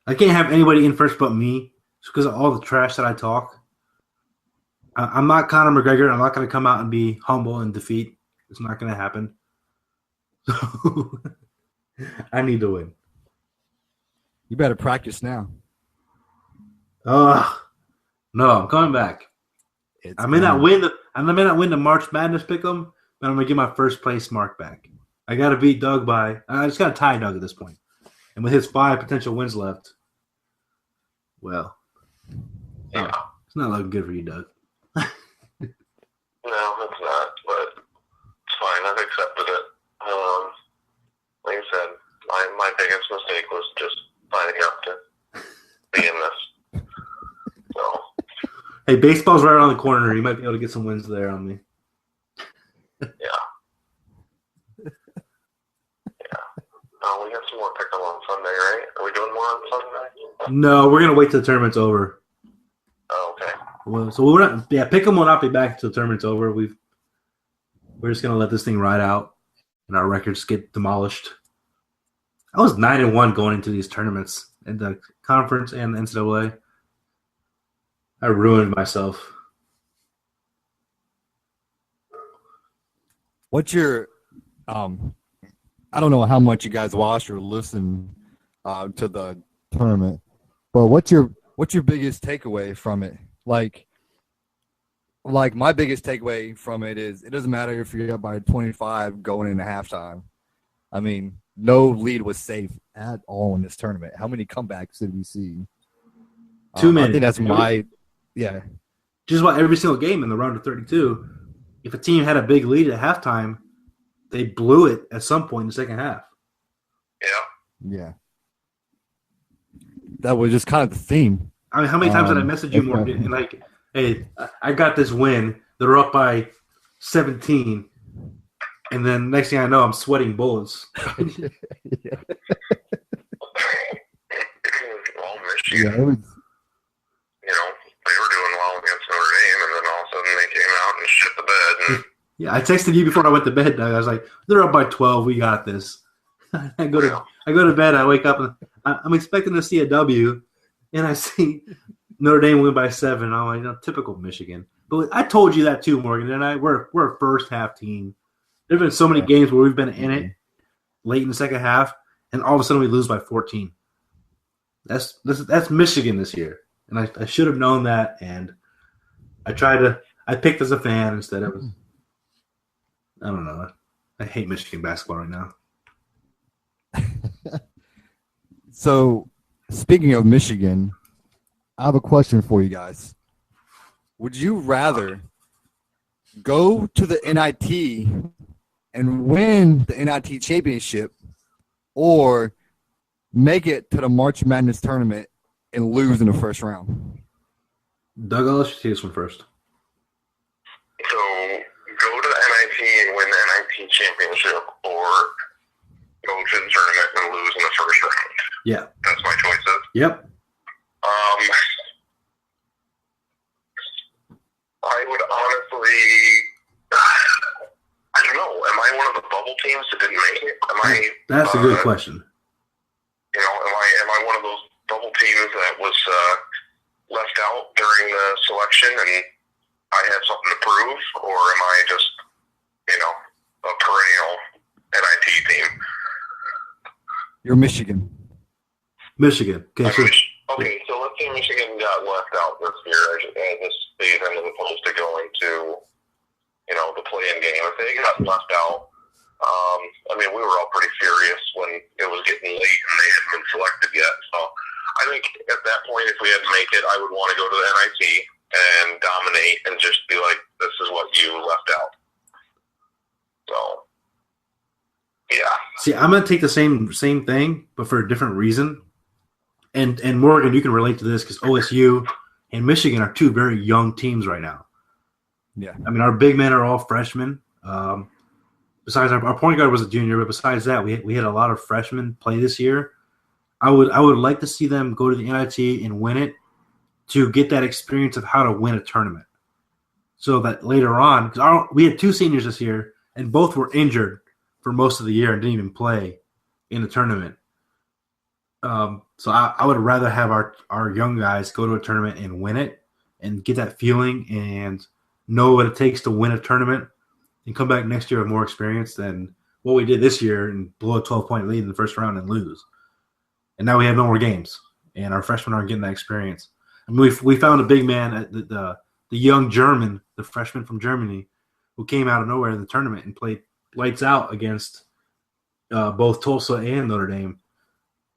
I can't have anybody in first but me because of all the trash that I talk. I'm not Conor McGregor. I'm not going to come out and be humble and defeat. It's not going to happen. So I need to win. You better practice now. No, I'm coming back. I may not win the March Madness pick'em, but I'm gonna get my first place mark back. I got to beat Doug I just got to tie Doug at this point, and with his 5 potential wins left, well, Yeah. It's not looking good for you, Doug. No, it's not, but it's fine. I've accepted it. Like I said, my biggest mistake was just signing up to be in this. So, Hey, baseball's right around the corner. You might be able to get some wins there on me. yeah. Oh, we got some more pick 'em on Sunday, right? Are we doing more on Sunday? No, we're gonna wait till the tournament's over. Oh, okay. Well, so we're not. Yeah, pick'em will not be back until the tournament's over. We're just gonna let this thing ride out, and our records get demolished. I was 9-1 going into these tournaments in the conference and the NCAA. I ruined myself. What's your I don't know how much you guys watch or listen to the tournament, but what's your biggest takeaway from it? Like my biggest takeaway from it is it doesn't matter if you're up by 25 going into halftime. I mean, no lead was safe at all in this tournament. How many comebacks did we see? Too many. I think that's yeah. Just about every single game in the round of 32. If a team had a big lead at halftime, they blew it at some point in the second half. Yeah. Yeah. That was just kind of the theme. I mean, how many times did I message you, Morgan, and like, hey, I got this win. They're up by 17. And then next thing I know, I'm sweating bullets. Well, Michigan, Yeah, it was, they were doing well against Notre Dame, and then all of a sudden they came out and shit the bed. And Yeah, I texted you before I went to bed, Doug. I was like, they're up by 12. We got this. I go to bed. I wake up, and I'm expecting to see a W, and I see Notre Dame win by 7. I'm like, typical Michigan. But I told you that too, Morgan. And we're a first half team. There have been so many games where we've been in it late in the second half, and all of a sudden we lose by 14. That's Michigan this year, and I should have known that. And I picked as a fan instead of. I don't know. I hate Michigan basketball right now. So, speaking of Michigan, I have a question for you guys. Would you rather go to the NIT and win the NIT championship or make it to the March Madness tournament and lose in the first round? Doug, I'll let you take this one first. so go to the NIT and win the NIT championship, or go to the tournament and lose in the first round. Yeah. That's my choices. Yep. I would honestly, I don't know. Am I one of the bubble teams that didn't make it? That's a good question. Am I one of those bubble teams that was left out during the selection and I have something to prove, or am I just, a perennial NIT team? You're Michigan. Michigan. Okay, So let's say Michigan got left out this year as this season as opposed to going to, the play-in game. If they got left out, we were all pretty furious when it was getting late and they hadn't been selected yet. So I think at that point, if we had to make it, I would want to go to the NIT and dominate and just be like, this is what you left out. So, yeah. See, I'm going to take the same thing, but for a different reason. And Morgan, you can relate to this because OSU and Michigan are two very young teams right now. Yeah. I mean, our big men are all freshmen. Besides, our point guard was a junior, but besides that, we had a lot of freshmen play this year. I would like to see them go to the NIT and win it to get that experience of how to win a tournament. So that later on, because we had 2 seniors this year, and both were injured for most of the year and didn't even play in the tournament. So I would rather have our young guys go to a tournament and win it and get that feeling and know what it takes to win a tournament and come back next year with more experience than what we did this year and blow a 12-point lead in the first round and lose. And now we have no more games, and our freshmen aren't getting that experience. I mean, we found a big man, at the young German, the freshman from Germany, who came out of nowhere in the tournament and played lights out against both Tulsa and Notre Dame.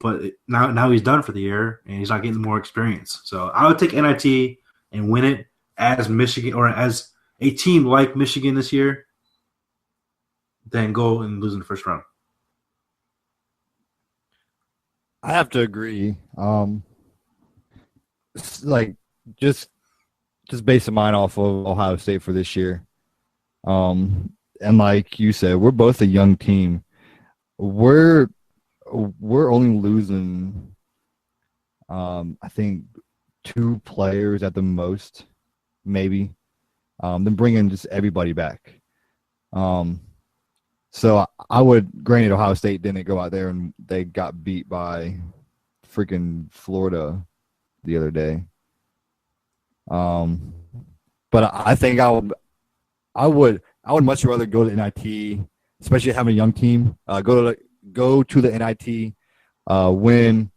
But now he's done for the year, and he's not getting more experience. So I would take NIT and win it as Michigan or as a team like Michigan this year, then go and lose in the first round. I have to agree. Like just basing mine off of Ohio State for this year. And like you said, we're both a young team. We're only losing, I think, 2 players at the most, maybe. Then bringing just everybody back. So I would, granted, Ohio State didn't go out there and they got beat by freaking Florida the other day. But I think I would much rather go to NIT, especially having a young team. Go to the NIT, win,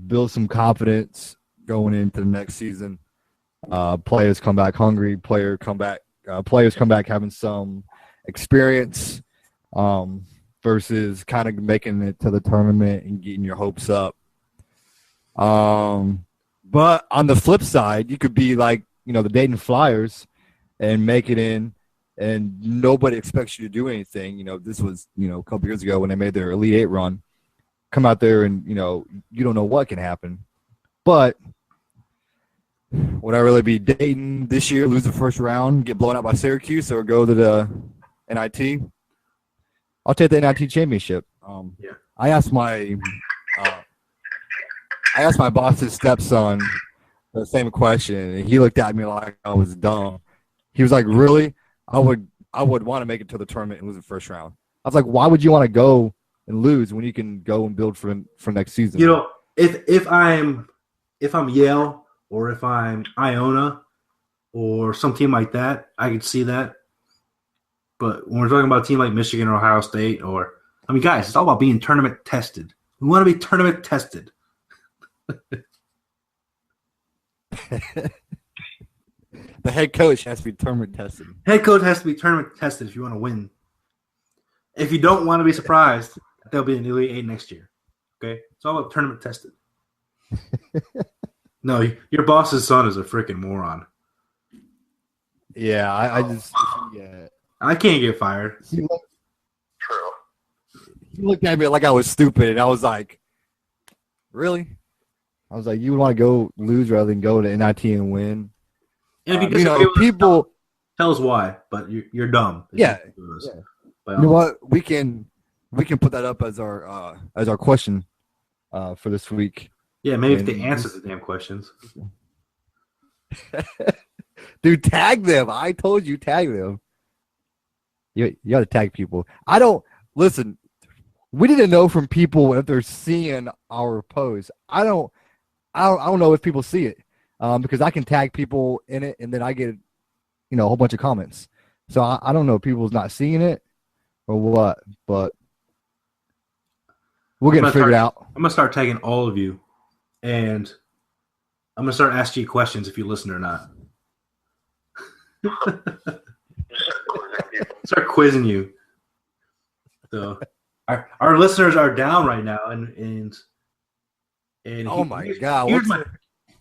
build some confidence going into the next season. Players come back hungry. Players come back having some experience, versus kind of making it to the tournament and getting your hopes up. But on the flip side, you could be like, the Dayton Flyers and make it in, and nobody expects you to do anything. This was, a couple years ago when they made their Elite Eight run. Come out there and, you don't know what can happen. But would I really be Dayton this year, lose the first round, get blown out by Syracuse, or go to the NIT? I'll take the NIT championship. Yeah. I asked my boss's stepson the same question, and he looked at me like I was dumb. He was like, "Really? I would want to make it to the tournament and lose the first round." I was like, "Why would you want to go and lose when you can go and build for next season?" If I'm Yale or if I'm Iona or some team like that, I could see that. But when we're talking about a team like Michigan or Ohio State, guys, it's all about being tournament tested. We want to be tournament tested. The head coach has to be tournament tested. Head coach has to be tournament tested if you want to win. If you don't want to be surprised, they'll be in the Elite Eight next year. Okay? It's all about tournament tested. No, your boss's son is a freaking moron. Yeah, I can't get fired. True. He looked at me like I was stupid, and I was like, "Really?" I was like, "You would want to go lose rather than go to NIT and win?" And if you disagree with people tell us why, but you're dumb. Yeah. You know what? We can put that up as our question for this week. Yeah, maybe if they answer the damn questions. Dude, tag them. I told you, tag them. You got to tag people. Listen, we need to know from people if they're seeing our post. I don't know if people see it, because I can tag people in it and then I get, a whole bunch of comments. So I don't know if people's not seeing it or what, but we'll get it figured out. I'm going to start tagging all of you, and I'm going to start asking you questions if you listen or not. Start quizzing you. So our listeners are down right now, and oh my God!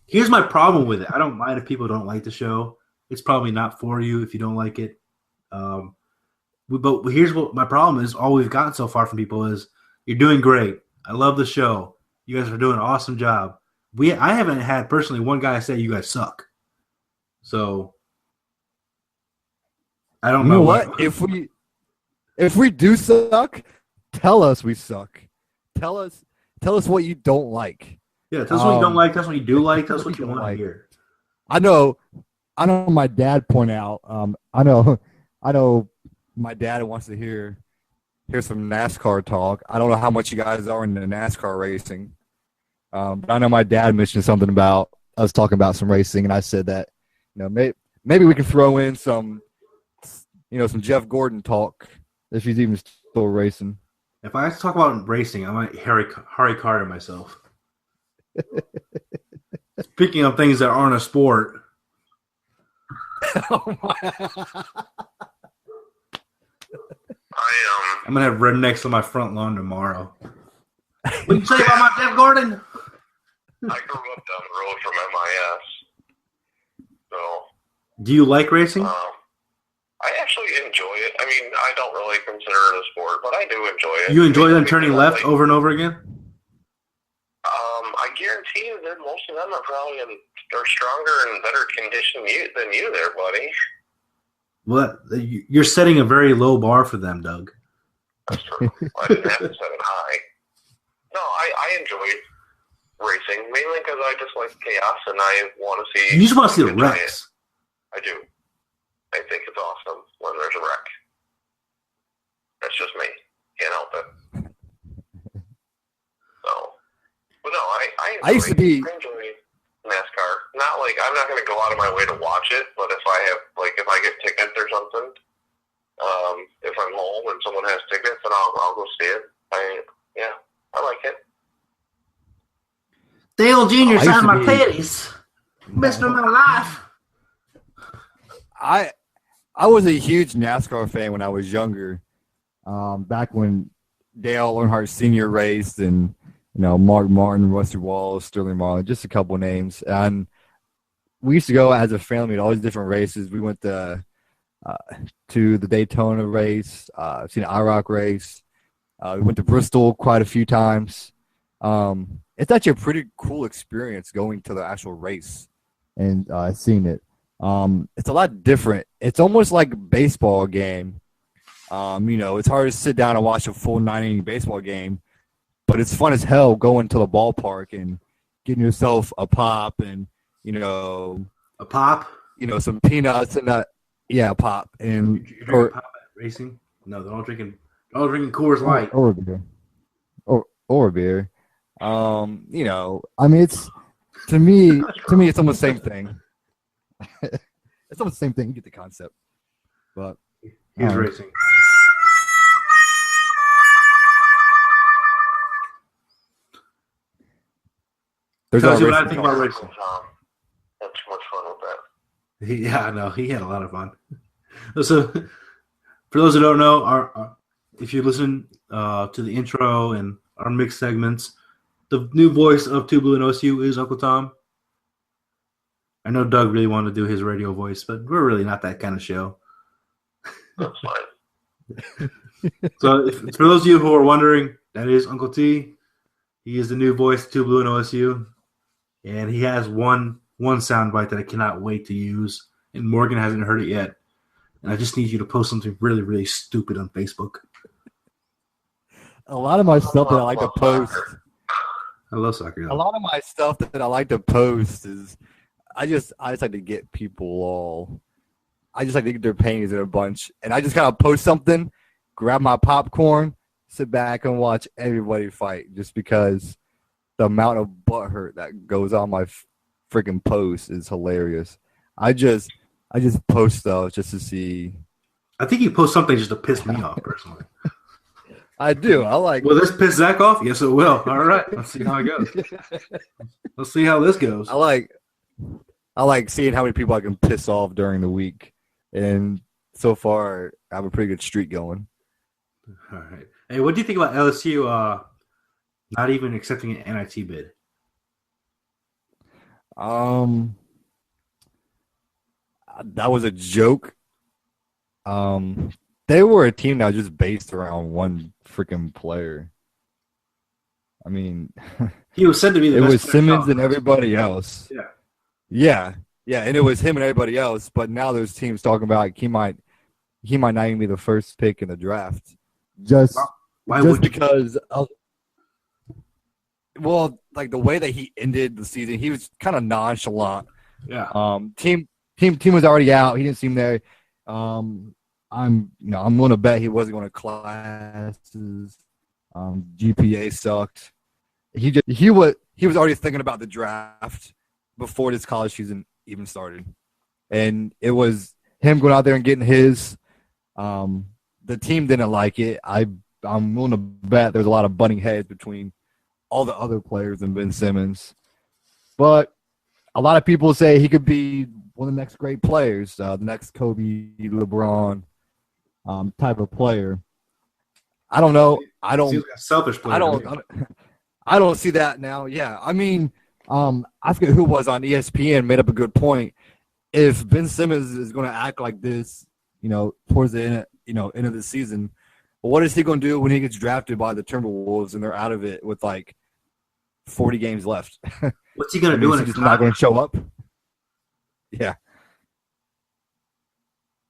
Here's my problem with it. I don't mind if people don't like the show. It's probably not for you if you don't like it. But here's what my problem is. All we've gotten so far from people is, "You're doing great. I love the show. You guys are doing an awesome job." I haven't had personally one guy say you guys suck. So I don't know. You know what? If we do suck, tell us we suck. Tell us what you don't like. Yeah, tell us what you don't like. Tell us what you do like. Tell us what you want to hear. I know. My dad point out. I know. My dad wants to hear some NASCAR talk. I don't know how much you guys are in the NASCAR racing, but I know my dad mentioned something about I was talking about some racing, and I said that maybe we can throw in some some Jeff Gordon talk if he's even still racing. If I have to talk about racing, I might Harry Carter myself. Speaking of things that aren't a sport. Oh my. I'm gonna have rednecks on my front lawn tomorrow. What do you say about my Jeff Gordon? I grew up down the road from MIS. So. Do you like racing? I actually enjoy it. I mean, I don't really consider it a sport, but I do enjoy it. You enjoy them turning left over and over again? I guarantee you that most of them are probably they're stronger and better condition than you there, buddy. Well, you're setting a very low bar for them, Doug. That's true. I didn't have to set it high. No, I enjoy racing, mainly because I just like chaos and I want to see... You just want to see the wrecks. I do. I think it's awesome when there's a wreck. That's just me. Can't help it. So, but no, I enjoy NASCAR. Not like I'm not going to go out of my way to watch it, but if I get tickets or something, if I'm home and someone has tickets, then I'll go see it. I like it. Dale Jr. signed my titties. Best of my life. I was a huge NASCAR fan when I was younger. Back when Dale Earnhardt Sr. raced, and Mark Martin, Rusty Wallace, Sterling Marlin, just a couple of names. And we used to go as a family to all these different races. We went to the Daytona race, seen the IROC race. We went to Bristol quite a few times. It's actually a pretty cool experience going to the actual race and seeing it. It's a lot different. It's almost like a baseball game. It's hard to sit down and watch a full 9-inning baseball game, but it's fun as hell going to the ballpark and getting yourself a pop and, a pop? Some peanuts and a pop. And you drink pop at racing? No, they're all drinking Coors Light. Or a beer. Or a beer. I mean, it's to me, it's almost the same thing. It's almost the same thing. You get the concept. But here's racing. There's Tells you what I think about racing. That's too much fun with that. Yeah, I know. He had a lot of fun. So, for those who don't know, if you listen to the intro and our mixed segments, the new voice of 2BlueandOSU is Uncle Tom. I know Doug really wanted to do his radio voice, but we're really not that kind of show. That's fine. So, for those of you who are wondering, that is Uncle T. He is the new voice of 2BlueandOSU, and he has one soundbite that I cannot wait to use, and Morgan hasn't heard it yet. And I just need you to post something really, really stupid on Facebook. A lot of my stuff that I like to post. I love soccer. A lot of my stuff that I like to post is I just like to get people all. I just like to get their panties in a bunch, and I just kind of post something, grab my popcorn, sit back and watch everybody fight, just because the amount of butt hurt that goes on my freaking post is hilarious. I just post stuff just to see. I think you post something just to piss me off personally. I do. I like. Will this piss Zach off? Yes, it will. All right. Let's see how it goes. Let's see how this goes. I like seeing how many people I can piss off during the week, and so far I have a pretty good streak going. All right. Hey, what do you think about LSU not even accepting an NIT bid? That was a joke. They were a team that was just based around one freaking player. I mean, he was said to be the it best was Simmons and everybody else. Yeah, and it was him and everybody else. But now there's teams talking about he might not even be the first pick in the draft. Just because of, like the way that he ended the season, he was kind of nonchalant. Yeah. Team was already out. He didn't seem there. I'm going to bet he wasn't going to classes. GPA sucked. He was already thinking about the draft before this college season even started. And it was him going out there and getting his. The team didn't like it. I'm willing to bet there's a lot of butting heads between all the other players and Ben Simmons. But a lot of people say he could be one of the next great players, the next Kobe, LeBron type of player. I don't know. I don't. Selfish player. I don't see that now. Yeah, I mean, I forget who was on ESPN made up a good point. If Ben Simmons is going to act like this, towards the end of the season, what is he going to do when he gets drafted by the Timberwolves and they're out of it with like 40 games left? What's he going to do? He's just not going to show up. Yeah.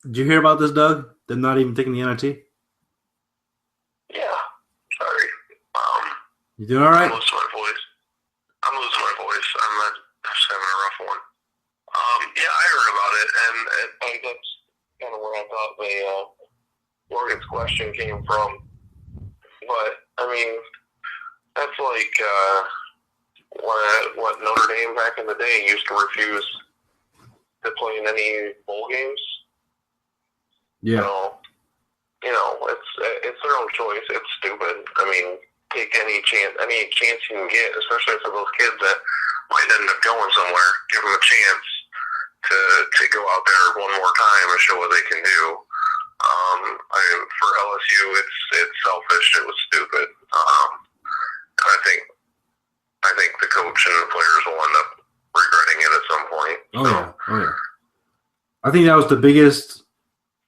Did you hear about this, Doug? They're not even taking the NIT. Yeah. Sorry. You doing all right? I'm losing my voice. I'm just having a rough one. Yeah, I heard about it, and that's kind of where I thought the Morgan's question came from. But I mean, that's like what Notre Dame back in the day used to refuse to play in any bowl games. Yeah. So, it's their own choice. It's stupid. I mean, take any chance you can get, especially for those kids that might end up going somewhere. Give them a chance to go out there one more time and show what they can do. For LSU, it's selfish. It was stupid. I think the coach and the players will end up regretting it at some point. Oh yeah. I think that was the biggest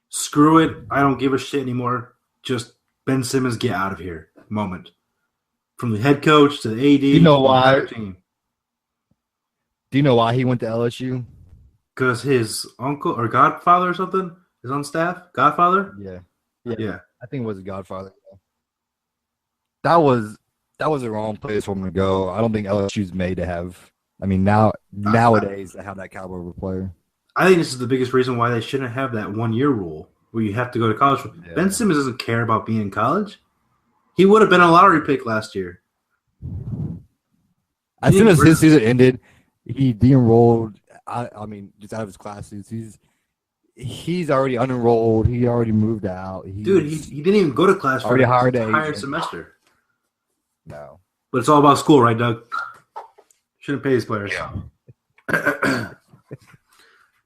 screw it. I don't give a shit anymore. Just Ben Simmons, get out of here moment. From the head coach to the AD. Do you know why? Team. Do you know why he went to LSU? Because his uncle or godfather or something is on staff. Godfather? Yeah. I think it was a godfather. That was the wrong place for him to go. I don't think LSU's made to have. I mean, nowadays to have that caliber of a player. I think this is the biggest reason why they shouldn't have that 1 year rule where you have to go to college. Yeah. Ben Simmons doesn't care about being in college. He would have been a lottery pick last year. As soon as his season ended, he de-enrolled. I mean, just out of his classes. He's already unenrolled. He already moved out. He didn't even go to class for the entire semester. No. But it's all about school, right, Doug? Shouldn't pay his players. Yeah.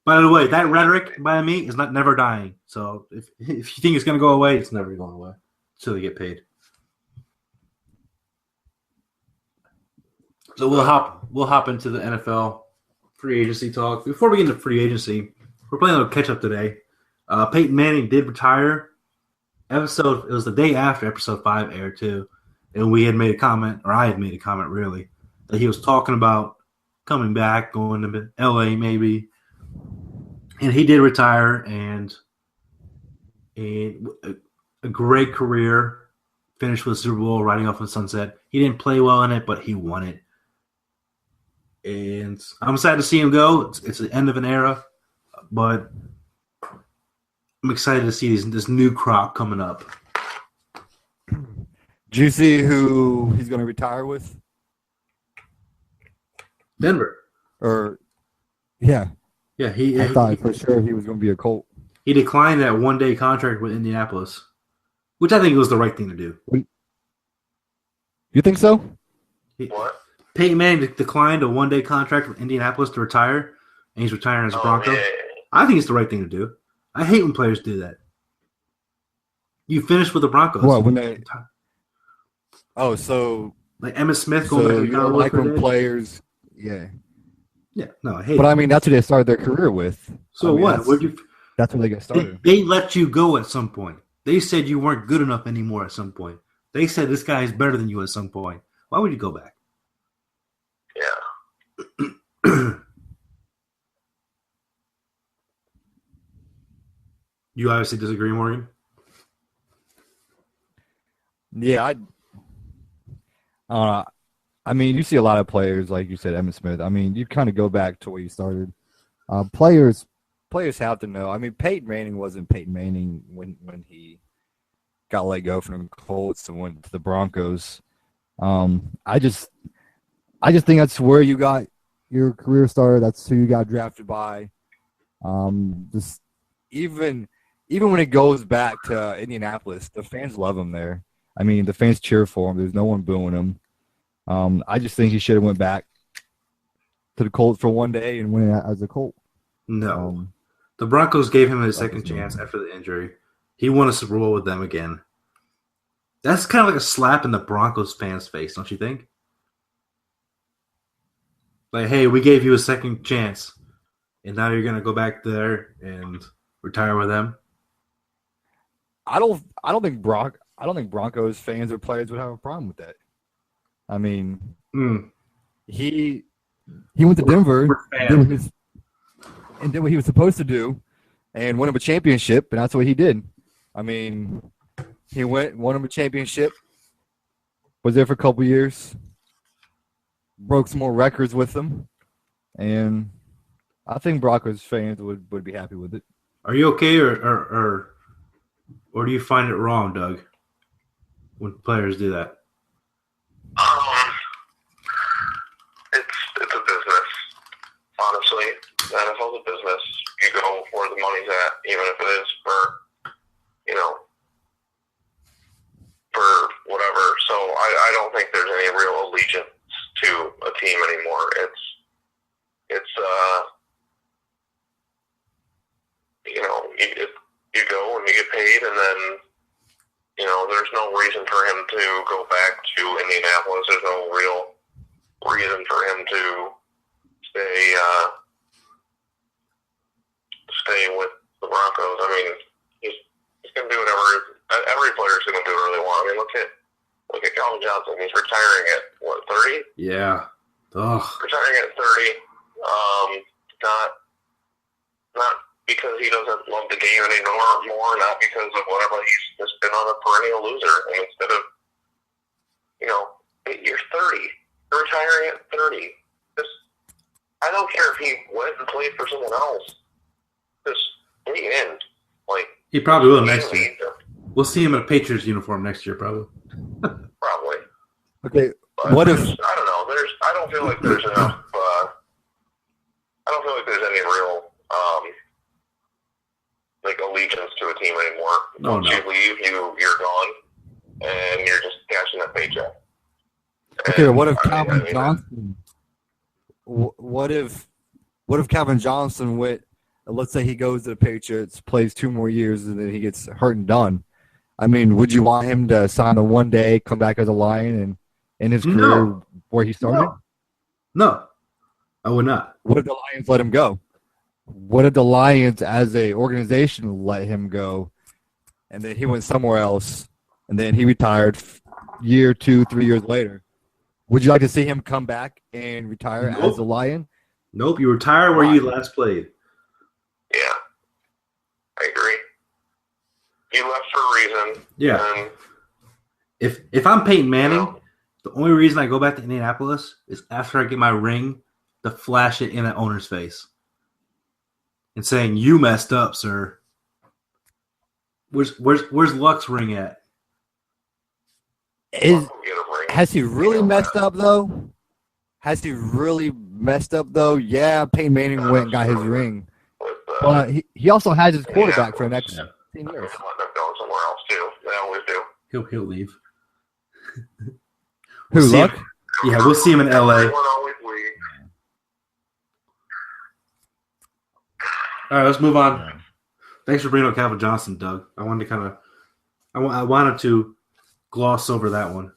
By the way, that rhetoric by me is never dying. So if you think it's going to go away, it's never going away until they get paid. So we'll hop into the NFL free agency talk. Before we get into free agency, we're playing a little catch up today. Peyton Manning did retire. It was the day after episode 5 aired too, and we had made a comment, or I had made a comment really, that he was talking about coming back, going to LA maybe. And he did retire, and a great career, finished with the Super Bowl, riding off in the sunset. He didn't play well in it, but he won it. And I'm sad to see him go. It's the end of an era, but I'm excited to see this new crop coming up. Do you see who he's going to retire with? Denver. Yeah. Yeah, I thought for sure he was going to be a Colt. He declined that one-day contract with Indianapolis, which I think was the right thing to do. You think so? What? Peyton Manning declined a one-day contract with Indianapolis to retire, and he's retiring as a Bronco. Yeah. I think it's the right thing to do. I hate when players do that. You finished with the Broncos. What, when they... Oh, so... Like Emmitt Smith going back to you don't like when players... Yeah. Yeah, no, I hate But I mean, that's who they started their career with. So what? That's when they got started. They let you go at some point. They said you weren't good enough anymore at some point. They said this guy is better than you at some point. Why would you go back? Yeah. You obviously disagree, Morgan? Yeah, I mean, you see a lot of players, like you said, Emmitt Smith. I mean, you kind of go back to where you started. Players have to know. I mean, Peyton Manning wasn't Peyton Manning when he got let go from the Colts and went to the Broncos. I just think that's where you got you're a career starter. That's who you got drafted by. Just even when it goes back to Indianapolis, the fans love him there. I mean, the fans cheer for him. There's no one booing him. I just think he should have went back to the Colts for one day and win it as a Colt. No. The Broncos gave him a second chance after the injury. He won a Super Bowl with them again. That's kind of like a slap in the Broncos fans' face, don't you think? Like, hey, we gave you a second chance, and now you're gonna go back there and retire with them. I don't think Broncos fans or players would have a problem with that. I mean, he went to Denver, did what he was supposed to do, and won him a championship, and that's what he did. I mean, he won him a championship, was there for a couple years, broke some more records with them, and I think Broncos fans would be happy with it. Are you okay, or do you find it wrong, Doug, when players do that? It's a business. Honestly, the NFL's a business. You go where the money's at, even if it is for whatever. So I don't think there's any real allegiance to a team anymore. You go and you get paid, and then there's no reason for him to go back to Indianapolis. There's no real reason for him to stay with the Broncos. I mean, he's going to do whatever. Every player's going to do whatever they want. I mean, look at Calvin Johnson. He's retiring at 30? Yeah. Ugh. Retiring at 30. Not because he doesn't love the game anymore, not because of whatever. He's just been on a perennial loser. And instead of, you're 30. You're retiring at 30. I don't care if he went and played for someone else. Just lean in. He probably will next year. We'll see him in a Patriots uniform next year, probably. Probably. Okay. But what if? I don't know. I don't feel like there's enough. I don't feel like there's any real allegiance to a team anymore. Once you leave, you're gone, and you're just cashing that paycheck. Okay. What if Calvin Johnson? What if Calvin Johnson went? Let's say he goes to the Patriots, plays 2 more years, and then he gets hurt and done. I mean, would you want him to sign the 1 day, come back as a Lion, and end his career where he started? No, I would not. What if the Lions let him go? What if the Lions, as a organization, let him go, and then he went somewhere else, and then he retired year, 2, 3 years later? Would you like to see him come back and retire as a Lion? Nope, you retire where you last played. Yeah, I agree. You left for a reason. Yeah. If I'm Peyton Manning, the only reason I go back to Indianapolis is after I get my ring to flash it in an owner's face and saying, "You messed up, sir." Where's Luck's ring at? Has he really messed up though? Yeah, Peyton Manning went and got his ring. But he also has his quarterback for the next 10 years. Let them go somewhere else too. They always do. He'll leave. Who, Luck? Yeah, we'll see him in LA. Everyone always leaves. All right, let's move on. Thanks for bringing up Calvin Johnson, Doug. I wanted to gloss over that one.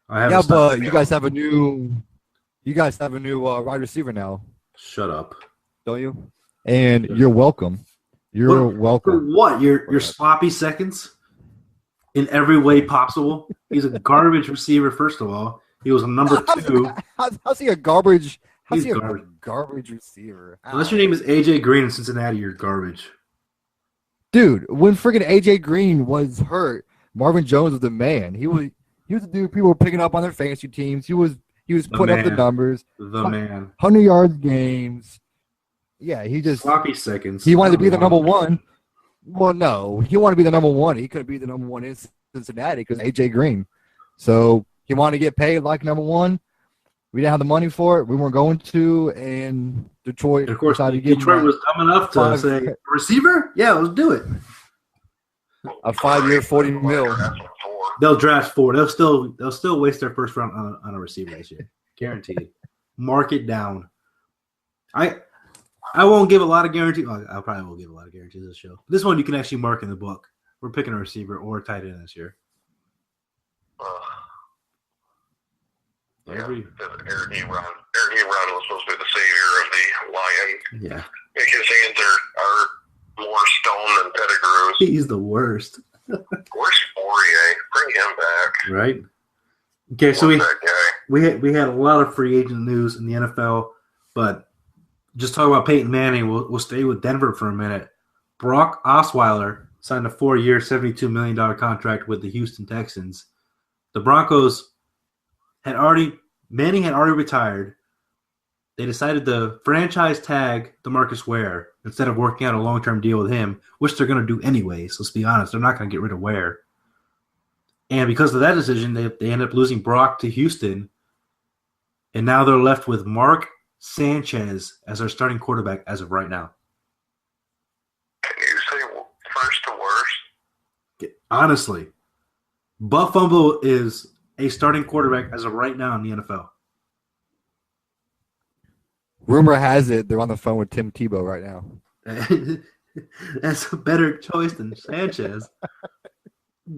But you guys have a new wide receiver now. Shut up. Don't you? And you're welcome. You're welcome. For what? Your sloppy seconds in every way possible? He's a garbage receiver, first of all. He was a number 2. How's he a garbage? He's a garbage. Garbage receiver? Unless your name is AJ Green in Cincinnati, you're garbage. Dude, when freaking AJ Green was hurt, Marvin Jones was the man. He was the dude people were picking up on their fantasy teams. He was putting up the numbers. The man. 100 yards games. Yeah, he just sloppy seconds. He wanted to be the number 1. Well, no, he wanted to be the number 1. He couldn't be the number 1 in Cincinnati because AJ Green. So he wanted to get paid like number 1. We didn't have the money for it. We weren't going to, and Detroit And of course, decided to give Detroit him was dumb enough to say, receiver? Yeah, let's do it. a 5-year, $40 million. They'll draft 4. They'll still waste their first round on a receiver this year. Guaranteed. Mark it down. I won't give a lot of guarantees. Well, I probably will give a lot of guarantees this show. This one you can actually mark in the book. We're picking a receiver or a tight end this year. Aaron Ebron was supposed to be the savior of the Lions. Yeah. His hands are more stone than Pettigrew's. He's the worst. Where's Fourier? Bring him back. Right? Okay, so Love that guy. we had a lot of free agent news in the NFL, but just talk about Peyton Manning. We'll stay with Denver for a minute. Brock Osweiler signed a 4-year, $72 million contract with the Houston Texans. The Broncos Manning had already retired. They decided to franchise tag DeMarcus Ware instead of working out a long-term deal with him, which they're going to do anyways. Let's be honest. They're not going to get rid of Ware. And because of that decision, they ended up losing Brock to Houston. And now they're left with Mark Sanchez as their starting quarterback as of right now. Can you say first to worst? Honestly, Buff Fumble is a starting quarterback as of right now in the NFL. Rumor has it they're on the phone with Tim Tebow right now. That's a better choice than Sanchez.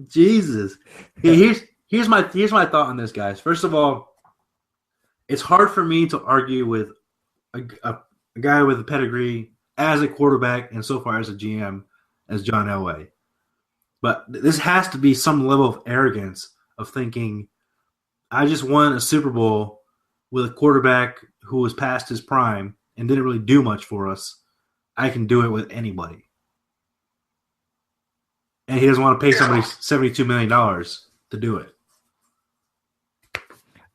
Jesus. Here's my thought on this, guys. First of all, it's hard for me to argue with a guy with a pedigree as a quarterback and so far as a GM as John Elway. But this has to be some level of arrogance of thinking, I just won a Super Bowl with a quarterback who was past his prime and didn't really do much for us. I can do it with anybody. And he doesn't want to pay somebody $72 million to do it.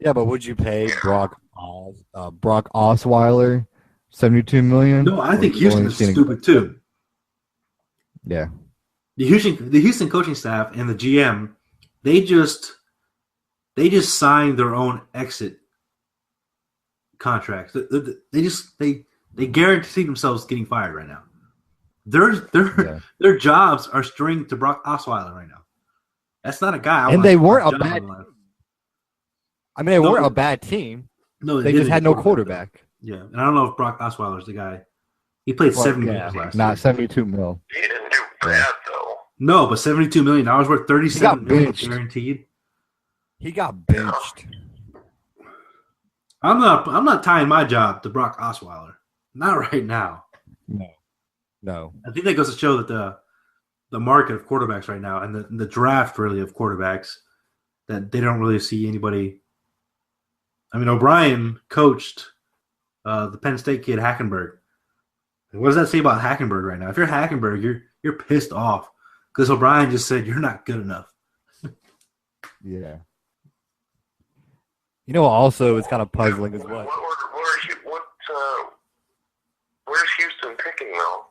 Yeah, but would you pay Brock Osweiler $72 million? No, I think Houston is stupid too. Yeah. The Houston coaching staff and the GM, they just signed their own exit contracts. They guarantee themselves getting fired right now. Their jobs are stringed to Brock Osweiler right now. That's not a guy. And they weren't a bad. I mean, they weren't a bad team. No, they just had no quarterback. Yeah, and I don't know if Brock Osweiler's the guy. He played 7 games last year. Not $72 million. He didn't do bad though. No, but $72 million worth $37 million guaranteed. He got benched. I'm not tying my job to Brock Osweiler. Not right now. No. I think that goes to show that the market of quarterbacks right now and the draft really of quarterbacks, that they don't really see anybody. I mean, O'Brien coached the Penn State kid Hackenberg. What does that say about Hackenberg right now? If you're Hackenberg, you're pissed off because O'Brien just said you're not good enough. Yeah. You know, also it's kind of puzzling as well. Where's Houston picking though?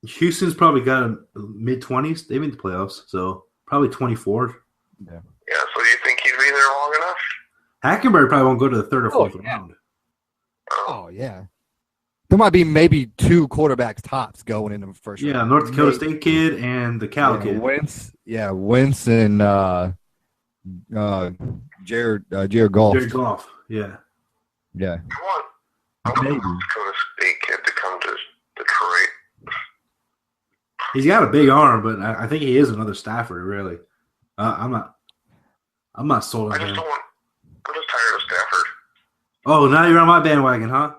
Houston's probably got a mid-20s. They made the playoffs, so probably 24. Yeah. So you think he'd be there long enough? Hackenberg probably won't go to the third or fourth round. Oh yeah. There might be maybe 2 quarterbacks tops going into the first round. Yeah, North Dakota State kid and the Cal kid. Wentz and Jared Goff. Jared Goff, yeah. Yeah. I want North Dakota State kid to come to Detroit. He's got a big arm, but I think he is another Stafford, really. I'm not sold on him. I'm just tired of Stafford. Oh, now you're on my bandwagon, huh?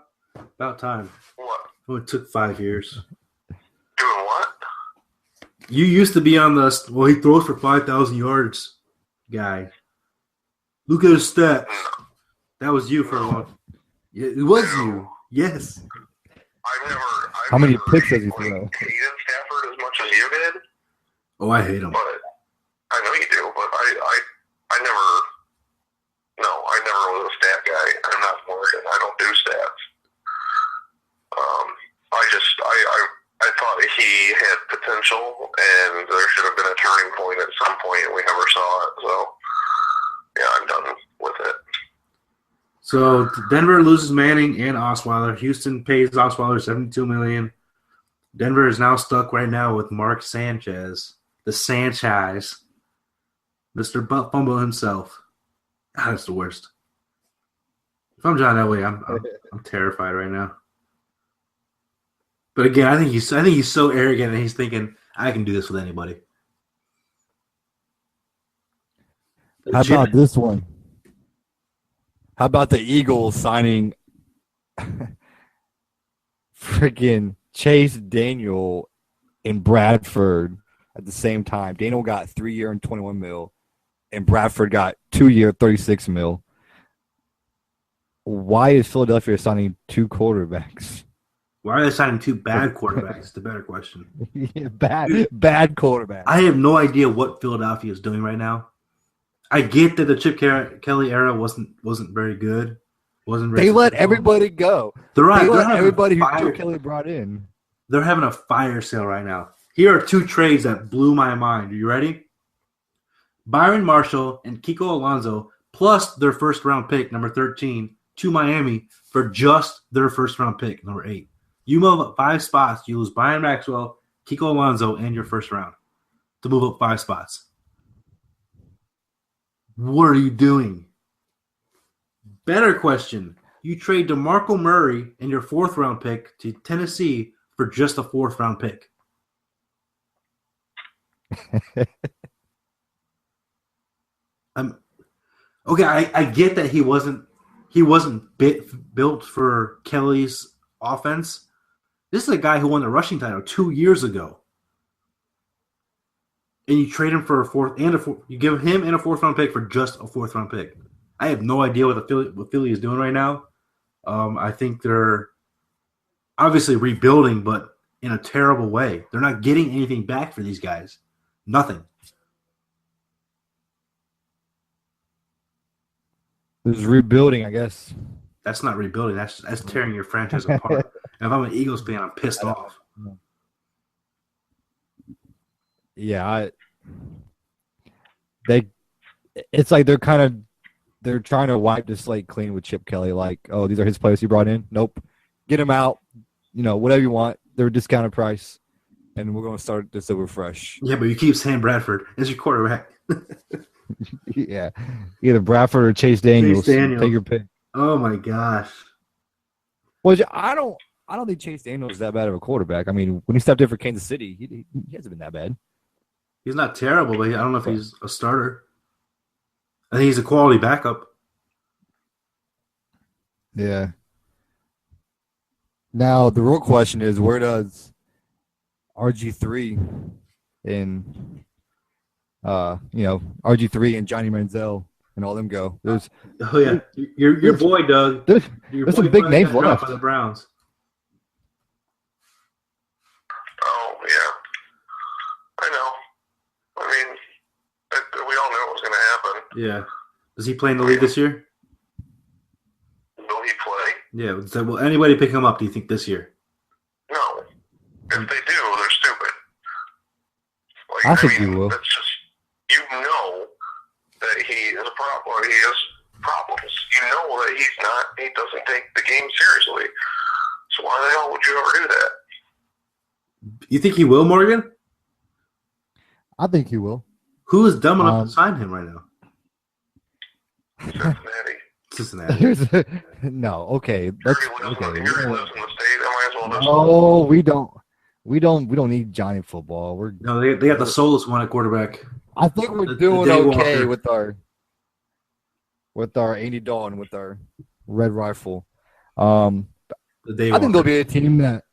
About time. What? Oh, it took 5 years. Doing what? You used to be on the, he throws for 5,000 yards guy. Look at his stats. That was you for a while. Yeah, it was you. Yes. I've How many never picks does he throw? hated Stafford as much as you did. Oh, I hate him. But I know you do, but I never was a stat guy. I'm not Morgan. I don't do stats. I thought he had potential, and there should have been a turning point at some point, and we never saw it. So, yeah, I'm done with it. So Denver loses Manning and Osweiler. Houston pays Osweiler $72 million. Denver is now stuck right now with Mark Sanchez, the Sanchez, Mr. Butt Fumble himself. God, that's the worst. If I'm John Elway, I'm terrified right now. But again, I think he's so arrogant and he's thinking, I can do this with anybody. How about this one? How about the Eagles signing freaking Chase Daniel in Bradford at the same time? Daniel got 3-year and $21 million, and Bradford got 2-year, $36 million. Why is Philadelphia signing 2 quarterbacks? Why are they signing 2 bad quarterbacks? The better question. Yeah, bad quarterbacks. I have no idea what Philadelphia is doing right now. I get that the Chip Kelly era wasn't very good. They let everybody go. They let everybody who Chip Kelly brought in. They're having a fire sale right now. Here are 2 trades that blew my mind. Are you ready? Byron Marshall and Kiko Alonso plus their first-round pick, number 13, to Miami for just their first-round pick, number 8. You move up 5 spots. You lose Byron Maxwell, Kiko Alonso, and your first round to move up 5 spots. What are you doing? Better question. You trade DeMarco Murray and your 4th-round pick to Tennessee for just a 4th-round pick. Okay, I get that he wasn't built for Kelly's offense. This is a guy who won the rushing title 2 years ago. And you trade him for you give him and a 4th-round pick for just a 4th-round pick. I have no idea what Philly is doing right now. I think they're obviously rebuilding, but in a terrible way. They're not getting anything back for these guys. Nothing. There's rebuilding, I guess. That's not rebuilding. That's tearing your franchise apart. And if I'm an Eagles fan, I'm pissed off. Yeah, it's like they're trying to wipe the slate clean with Chip Kelly. Like, oh, these are his players he brought in. Nope, get him out. Whatever you want. They're a discounted price, and we're going to start this over fresh. Yeah, but you keep Sam Bradford as your quarterback. Yeah, either Bradford or Chase Daniels. Take your pick. Oh my gosh. Well, I don't think Chase Daniels is that bad of a quarterback. I mean, when he stepped in for Kansas City, he hasn't been that bad. He's not terrible, but I don't know if he's a starter. I think he's a quality backup. Yeah. Now, the real question is, where does RG3 and RG3 and Johnny Manziel and all them go? There's your boy Doug. There's some big names left for the Browns. Oh yeah, I know. I mean, we all knew it was going to happen. Yeah. Does he play in the league this year? Will he play? Yeah. So will anybody pick him up, do you think, this year? No. If they do, they're stupid. I think he will. That's just, that he is a problem, or he has problems. You know that he doesn't take the game seriously. So why the hell would you ever do that? You think he will, Morgan? I think he will. Who is dumb enough to sign him right now? Cincinnati. No, okay. He lives in the state. I might as well just. Oh, we don't need Johnny football. They got the soulless one at quarterback. I think we're doing okay with our Andy Dalton, with our red rifle. I think there'll be a team that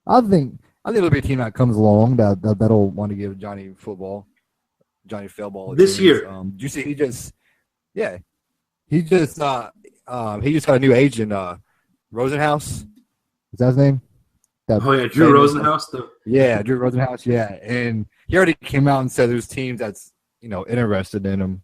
there'll be a team that comes along that'll want to give Johnny football, Johnny Failball this year. Do you see he just got a new agent, Rosenhaus. Is that his name? Drew Rosenhaus. Drew Rosenhaus. Yeah, and he already came out and said there's teams that's interested in him.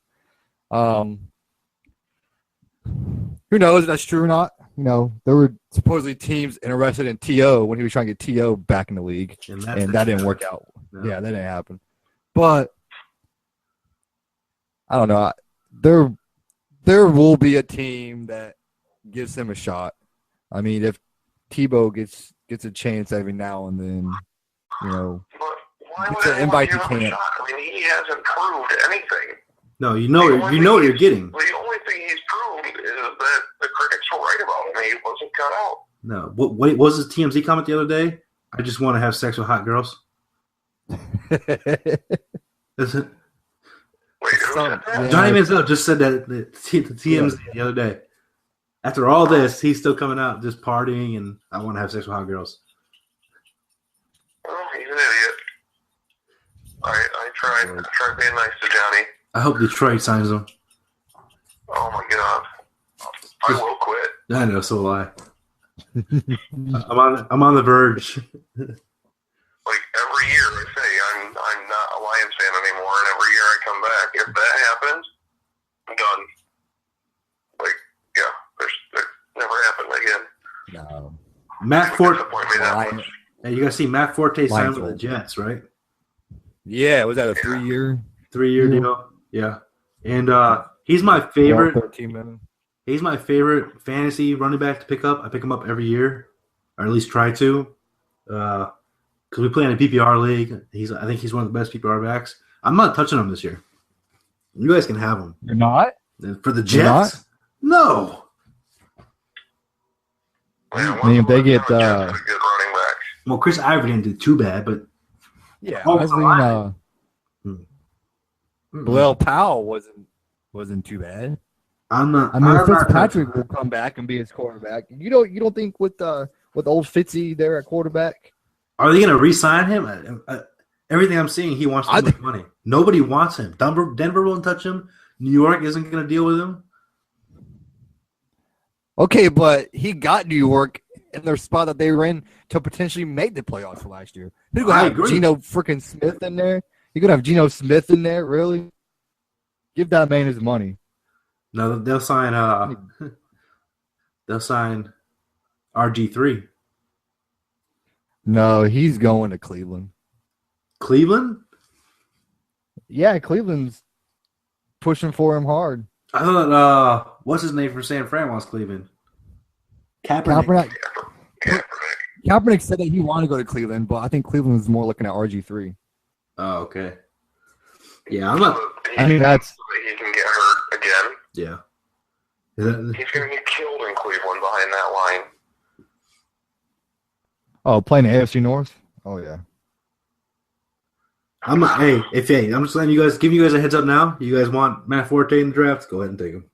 Who knows if that's true or not? There were supposedly teams interested in T.O. when he was trying to get T.O. back in the league, and that didn't work out. No. Yeah, that didn't happen. But I don't know. There will be a team that gives him a shot. I mean, if Tebow gets a chance every now and then, you know, But why it's would an anyone invite give to him a camp. shot? I mean, he hasn't proved anything. No, you know what you're getting. The only thing he's proved is that the critics were right about him. He wasn't cut out. No, what was his TMZ comment the other day? I just want to have sex with hot girls. Is it? Wait, who said that? Yeah. Johnny Manziel just said that the TMZ the other day. After all this, he's still coming out just partying and I want to have sex with hot girls. Well, he's an idiot. I tried being nice to Johnny. I hope Detroit signs him. Oh my god. I will quit. I know, so will I. I'm on the verge. Like every year I say I'm not a Lions fan anymore, and every year I come back. If that happens, I'm done. Like, yeah, there's never happened again. No. Matt Forte. Disappoint me that much. Hey, you guys see Matt Forte signed Lions with the will. Jets, right? Yeah, was that a 3-year? 3-year deal. Yeah, and he's my favorite. 13 million. He's my favorite fantasy running back to pick up. I pick him up every year, or at least try to, because we play in a PPR league. I think he's one of the best PPR backs. I'm not touching him this year. You guys can have him. You're not? For the You're not? Jets? No. Man, I mean, if they get, Jets have a good running back. Well, Chris Ivory didn't do too bad, but Yeah, Oh, I was thinking, mm, Bilal Powell wasn't too bad. I'm not. I mean, I'm not Fitzpatrick touching will come back and be his quarterback. You don't think with old Fitzy there at quarterback? him. Are they going to re-sign him? Everything I'm seeing, he wants to make money. Nobody wants him. Denver won't touch him. New York isn't going to deal with him. Okay, but he got New York in their spot that they were in to potentially make the playoffs for last year. You're gonna I have agree. Geno freaking Smith in there. You're gonna have Geno Smith in there, really? Give that man his money. No, they'll sign. They'll sign RG3. No, he's going to Cleveland. Cleveland? Yeah, Cleveland's pushing for him hard. I thought. What's his name from San Fran wants Cleveland? Kaepernick. Kaepernick said that he wanted to go to Cleveland, but I think Cleveland's more looking at RG3. Oh, okay. Yeah, I'm not. I mean, that's He can get hurt again. Yeah. Is that, He's going to get killed in Cleveland behind that line. playing the AFC North. Oh yeah. I'm just letting you guys give you guys a heads up now. You guys want Matt Forte in the draft? Go ahead and take him.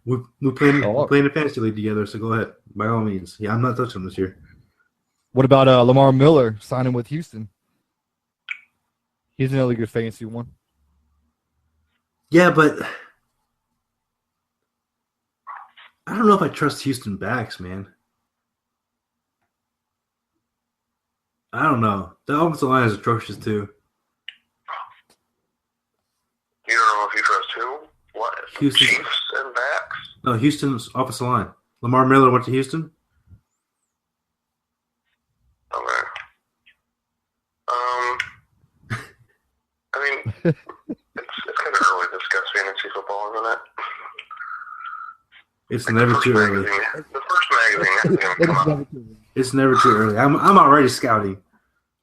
We're playing a fantasy league together, so go ahead by all means. Yeah, I'm not touching him this year. What about Lamar Miller signing with Houston? He's another good fantasy one. Yeah, but I don't know if I trust Houston backs, man. I don't know. The offensive line is atrocious too. You don't know if you trust who? What? Houston. Chiefs and backs? No, Houston's offensive line. Lamar Miller went to Houston. Okay. I mean, it's kind of early to discuss fantasy football, isn't it? It's never too early. The first magazine hasn't even come out. It's never too early. I'm already scouting.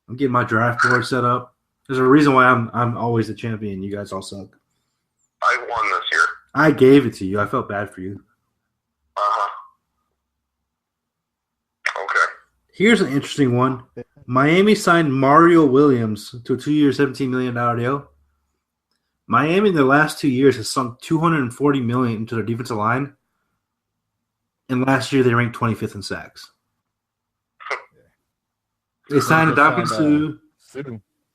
I'm getting my draft board set up. There's a reason why I'm always the champion. You guys all suck. I won this year. I gave it to you. I felt bad for you. Okay. Here's an interesting one. Miami signed Mario Williams to a 2-year, $17 million deal. Miami in the last 2 years has sunk $240 million into their defensive line. And last year they ranked 25th in sacks. They signed Ndamukong Suh.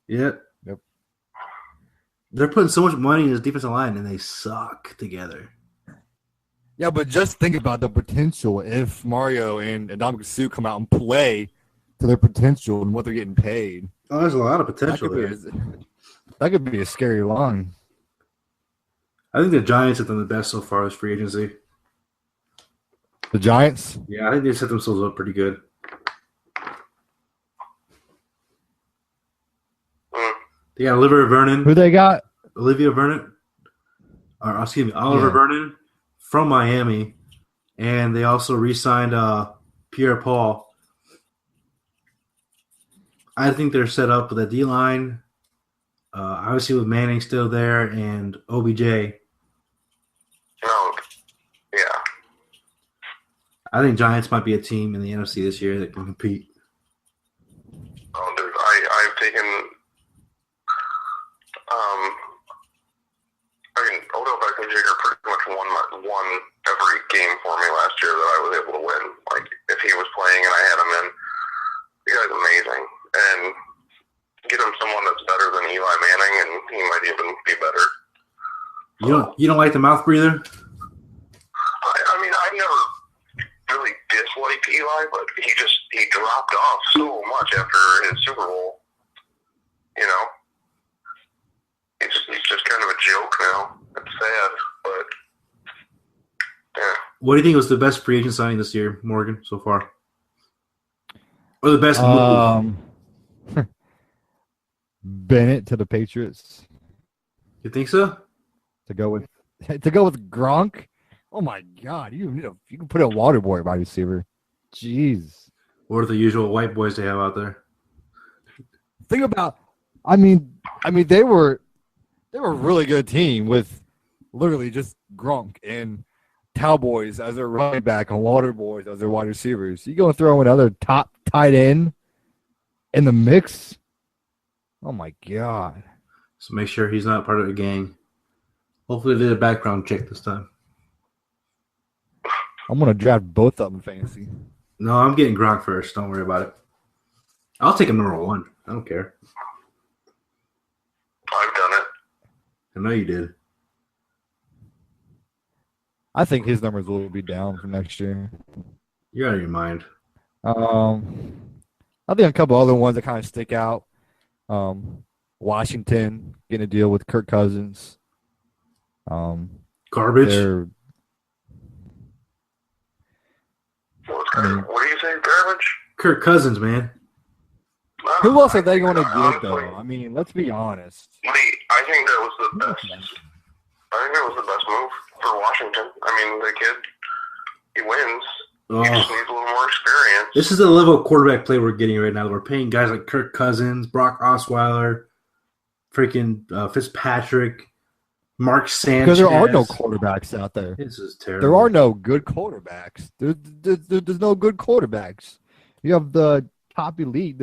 Yep. They're putting so much money in this defensive line, and they suck together. Yeah, but just think about the potential if Mario and Ndamukong Suh come out and play to their potential and what they're getting paid. Oh, there's a lot of potential there. That could be a scary line. I think the Giants have done the best so far as free agency. The Giants? Yeah, I think they set themselves up pretty good. They got Olivia Vernon. Who they got? Oliver Vernon. from Miami, and they also re-signed Pierre-Paul. I think they're set up with a D-line, obviously with Manning still there and OBJ. No, yeah. I think Giants might be a team in the NFC this year that can compete. Oh, dude, I've taken. Odell Beckham Jr. pretty much won every game for me last year that I was able to win. Like, if he was playing and I had him in, the guy's amazing. And get him someone that's better than Eli Manning, and he might even be better. You don't like the mouth breather? I mean, I never really disliked Eli, but he dropped off so much after his Super Bowl. You know, he's just kind of a joke now. It's sad, but yeah. What do you think was the best free agent signing this year, Morgan, so far? Or the best move? Bennett to the Patriots. You think so? To go with Gronk. Oh my God! You can put a water boy wide receiver. Jeez. What are the usual white boys they have out there? Think about. I mean, they were a really good team with literally just Gronk and Cowboys as their running back and water boys as their wide receivers. You go and throw another top tight end in the mix. Oh my God. So make sure he's not part of a gang. Hopefully they did a background check this time. I'm going to draft both of them fantasy. No, I'm getting Gronk first. Don't worry about it. I'll take him number 1. I don't care. I've done it. I know you did. I think his numbers will be down for next year. You're out of your mind. I think a couple other ones that kind of stick out. Washington getting a deal with Kirk Cousins. Garbage? What do you say, garbage? Kirk Cousins, man. Who else are they going to get, though? I mean, let's be honest. I think that was the best. I think that was the best move for Washington. I mean, the kid, he wins. He just needs a little more experience. This is the level of quarterback play we're getting right now. We're paying guys like Kirk Cousins, Brock Osweiler, freaking Fitzpatrick, Mark Sanchez. Because there are no quarterbacks out there. This is terrible. There are no good quarterbacks. There's no good quarterbacks. You have the top elite,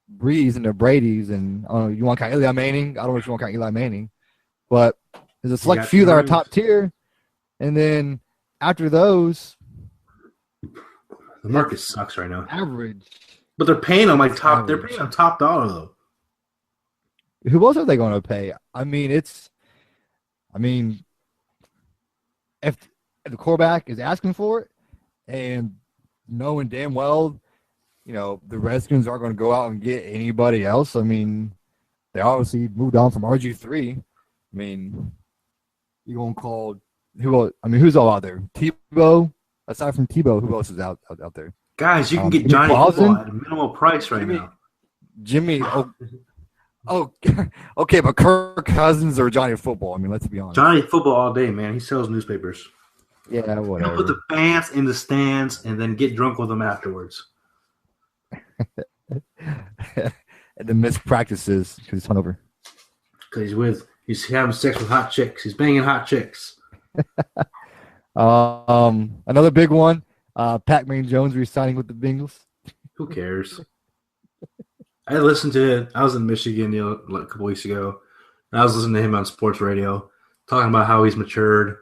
Breeze and the Brady's, and you want to count Eli Manning? I don't know if you want to count Eli Manning, but there's a select few that are top tier, and then after those, the market sucks right now. Average, but they're paying them like top. They're paying them top dollar though. Who else are they going to pay? If the quarterback is asking for it, and knowing damn well, the Redskins aren't going to go out and get anybody else. I mean, they obviously moved on from RG3. I mean, you going to call who else? I mean, who's all out there? Tebow. Aside from Tebow, who else is out there? Guys, you can get Johnny Football at a minimal price right now. Jimmy. Oh, okay, but Kirk Cousins or Johnny Football? I mean, let's be honest. Johnny Football all day, man. He sells newspapers. Yeah, whatever. He'll put the fans in the stands and then get drunk with them afterwards. And then miss practices because he's hungover. Because he's having sex with hot chicks. He's banging hot chicks. Another big one. Pac-Man Jones re-signing with the Bengals. Who cares? I listened to it. I was in Michigan a couple weeks ago, and I was listening to him on sports radio talking about how he's matured.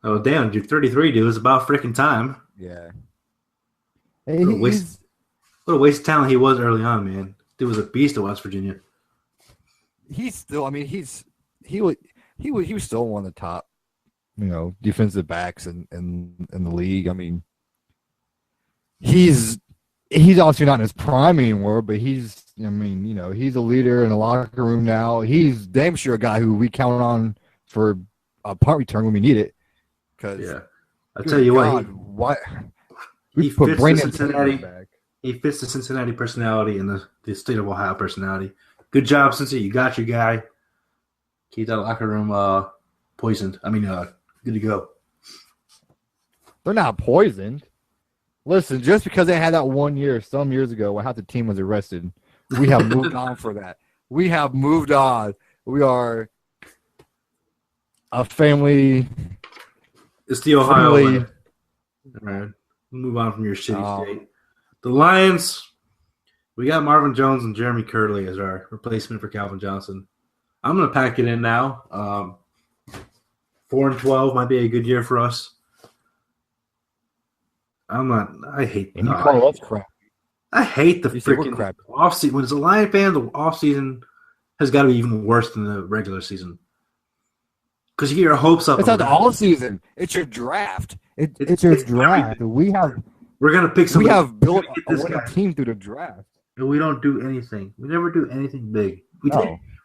Oh, damn, dude, 33, dude. It's about freaking time. Yeah. Hey, what a waste of talent he was early on, man. Dude was a beast at West Virginia. He's still, I mean, he was still one of the top, defensive backs in the league. I mean, he's obviously not in his prime anymore, but he's a leader in the locker room now. He's damn sure a guy who we count on for a punt return when we need it. Yeah, I'll tell you what. He fits the Cincinnati. He fits the Cincinnati personality and the state of Ohio personality. Good job, Cincinnati. You got your guy. Keep that locker room poisoned. Good to go. They're not poisoned. Listen, just because they had that 1 year some years ago when half the team was arrested, we have moved on for that. We have moved on. We are a family. It's the Ohio way. All right. We'll move on from your shitty state. The Lions, we got Marvin Jones and Jeremy Curley as our replacement for Calvin Johnson. I'm going to pack it in now. 4-12 might be a good year for us. I hate and you call us crap. I hate the freaking offseason. When it's a Lion fan, the offseason has got to be even worse than the regular season. Because you get your hopes up. It's not the all season. It's your draft. It's your draft. We're gonna pick somebody. We have built a winning team through the draft. And we don't do anything. We never do anything big.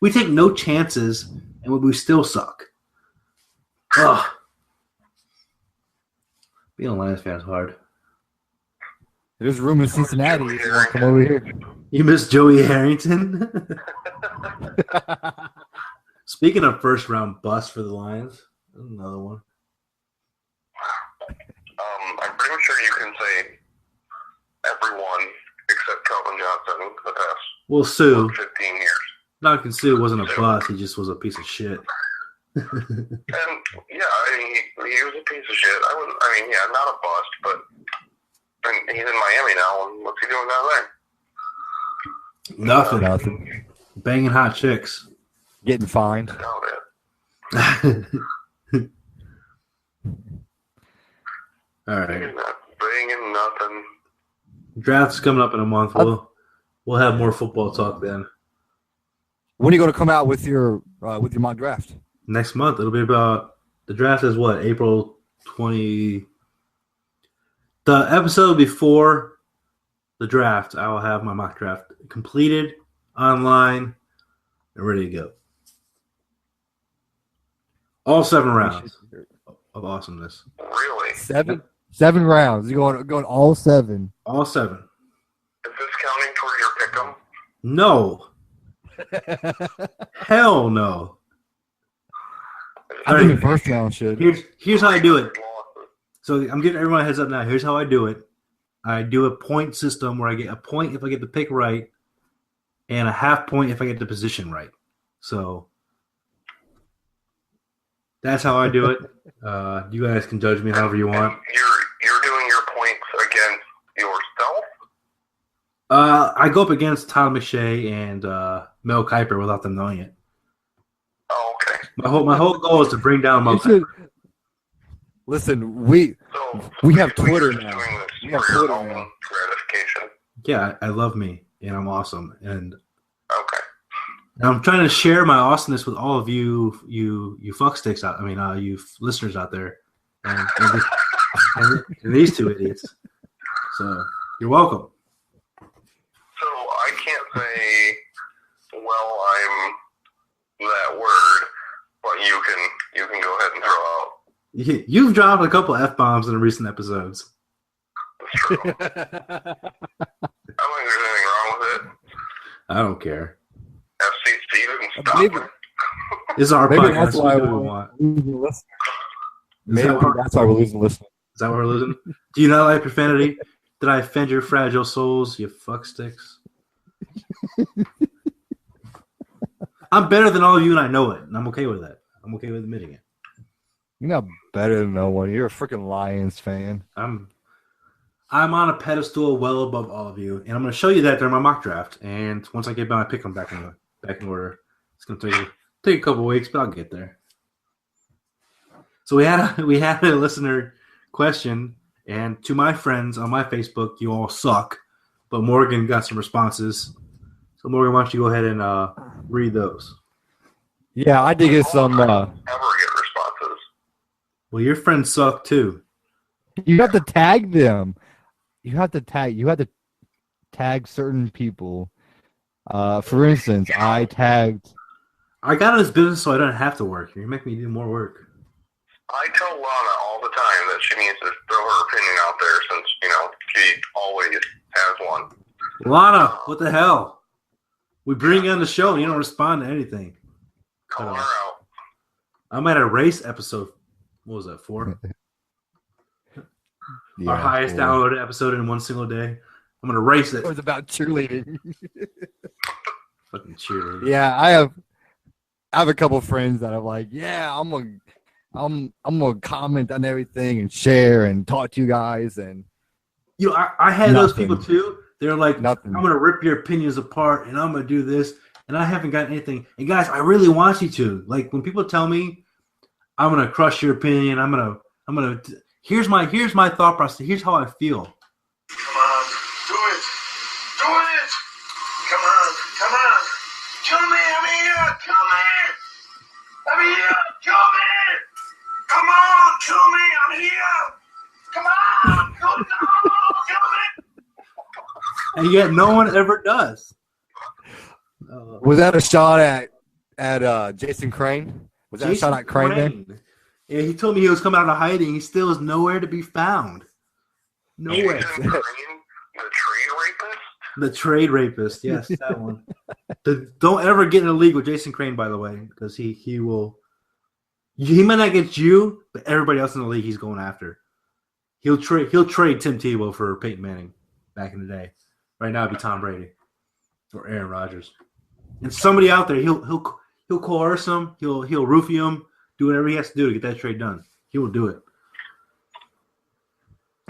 We take no chances, and we still suck. Ugh. Being a Lions fan is hard. There's room in Cincinnati. If you want to come over here. You miss Joey Harrington? Speaking of first round bust for the Lions, another one. I'm pretty sure you can say everyone except Calvin Johnson for the past Sue. 15 years. Duncan Sue wasn't a bust. He just was a piece of shit. And, yeah, I mean, he was a piece of shit. Not a bust, but he's in Miami now, and what's he doing down there? Nothing. Banging hot chicks. Getting fined. All right. Banging nothing. Draft's coming up in a month. We'll have more football talk then. When are you going to come out with your mock draft? Next month. It'll be about the draft is what, April 20. The episode before the draft, I will have my mock draft completed, online, and ready to go. All 7 rounds of awesomeness. Really? 7 rounds. You're going all 7. All 7. Is this counting toward your pick'em? No. Hell no. I think the first round should. Here's how I do it. So I'm giving everyone a heads up now. Here's how I do it. I do a point system where I get a point if I get the pick right and a half point if I get the position right. So that's how I do it. You guys can judge me however you want. You're doing your points against yourself? I go up against Tom McShay and Mel Kiper without them knowing it. Oh, okay. My whole goal is to bring down Mel Kiper. Listen, we have Twitter now. We have Twitter now. Gratification. Yeah, I love me, and I'm awesome, and okay. And I'm trying to share my awesomeness with all of you fucksticks out. I mean, you listeners out there, and these two idiots. So you're welcome. So I can't say, well, I'm that word, but you can go ahead and throw out. You've dropped a couple F-bombs in recent episodes. That's true. I don't think there's anything wrong with it. I don't care. FCC didn't stop it. This is our maybe podcast. That's why we're losing listeners. Maybe that's why we're losing listeners. Is that why we're losing? Do you not like profanity? Did I offend your fragile souls, you fucksticks? I'm better than all of you, and I know it, and I'm okay with that. I'm okay with admitting it. You're not better than no one. You're a freaking Lions fan. I'm on a pedestal well above all of you, and I'm going to show you that during my mock draft. And once I get my pick, I'm back in order. It's going to take a couple weeks, but I'll get there. So we had a listener question, and to my friends on my Facebook, you all suck. But Morgan got some responses. So Morgan, why don't you go ahead and read those? Yeah, I did get some. Ever get responses? Well, your friends suck too. You have to tag them. You have to tag certain people. For instance, I tagged. I got in this business so I don't have to work. You're making me do more work. I tell Lana all the time that she needs to throw her opinion out there since, she always has one. Lana, what the hell? We bring you on the show and you don't respond to anything. Call her out. I'm at a race episode What was that, 4? Yeah, Our highest 4. downloaded episode in one single day. I'm gonna race it. It was about cheerleading. Fucking cheerleader. Yeah, I have a couple friends that are like, yeah, I'm gonna comment on everything and share and talk to you guys and You know, I had those Nothing. people too. They're like, Nothing. I'm gonna rip your opinions apart and I'm gonna do this, and I haven't got anything. And guys, I really want you to. Like when people tell me I'm gonna crush your opinion, I'm gonna. Here's my thought process. Here's how I feel. Come on, do it. Do it. Come on, come on. Kill me, I'm here. Kill me. I'm here. Kill me. Come on, kill me, I'm here. Come on, kill me. Kill me. And yet no one ever does. Was that a shot at Jason Crane? Was that a shot at Crane there? Yeah, he told me he was coming out of hiding. He still is nowhere to be found. Nowhere. Jason Crane, the trade rapist? The trade rapist. Yes, that one. Don't ever get in a league with Jason Crane, by the way, because he will. He might not get you, but everybody else in the league he's going after. He'll trade Tim Tebow for Peyton Manning back in the day. Right now it'd be Tom Brady or Aaron Rodgers. And somebody out there, he'll coerce him, he'll roofie him, do whatever he has to do to get that trade done. He will do it.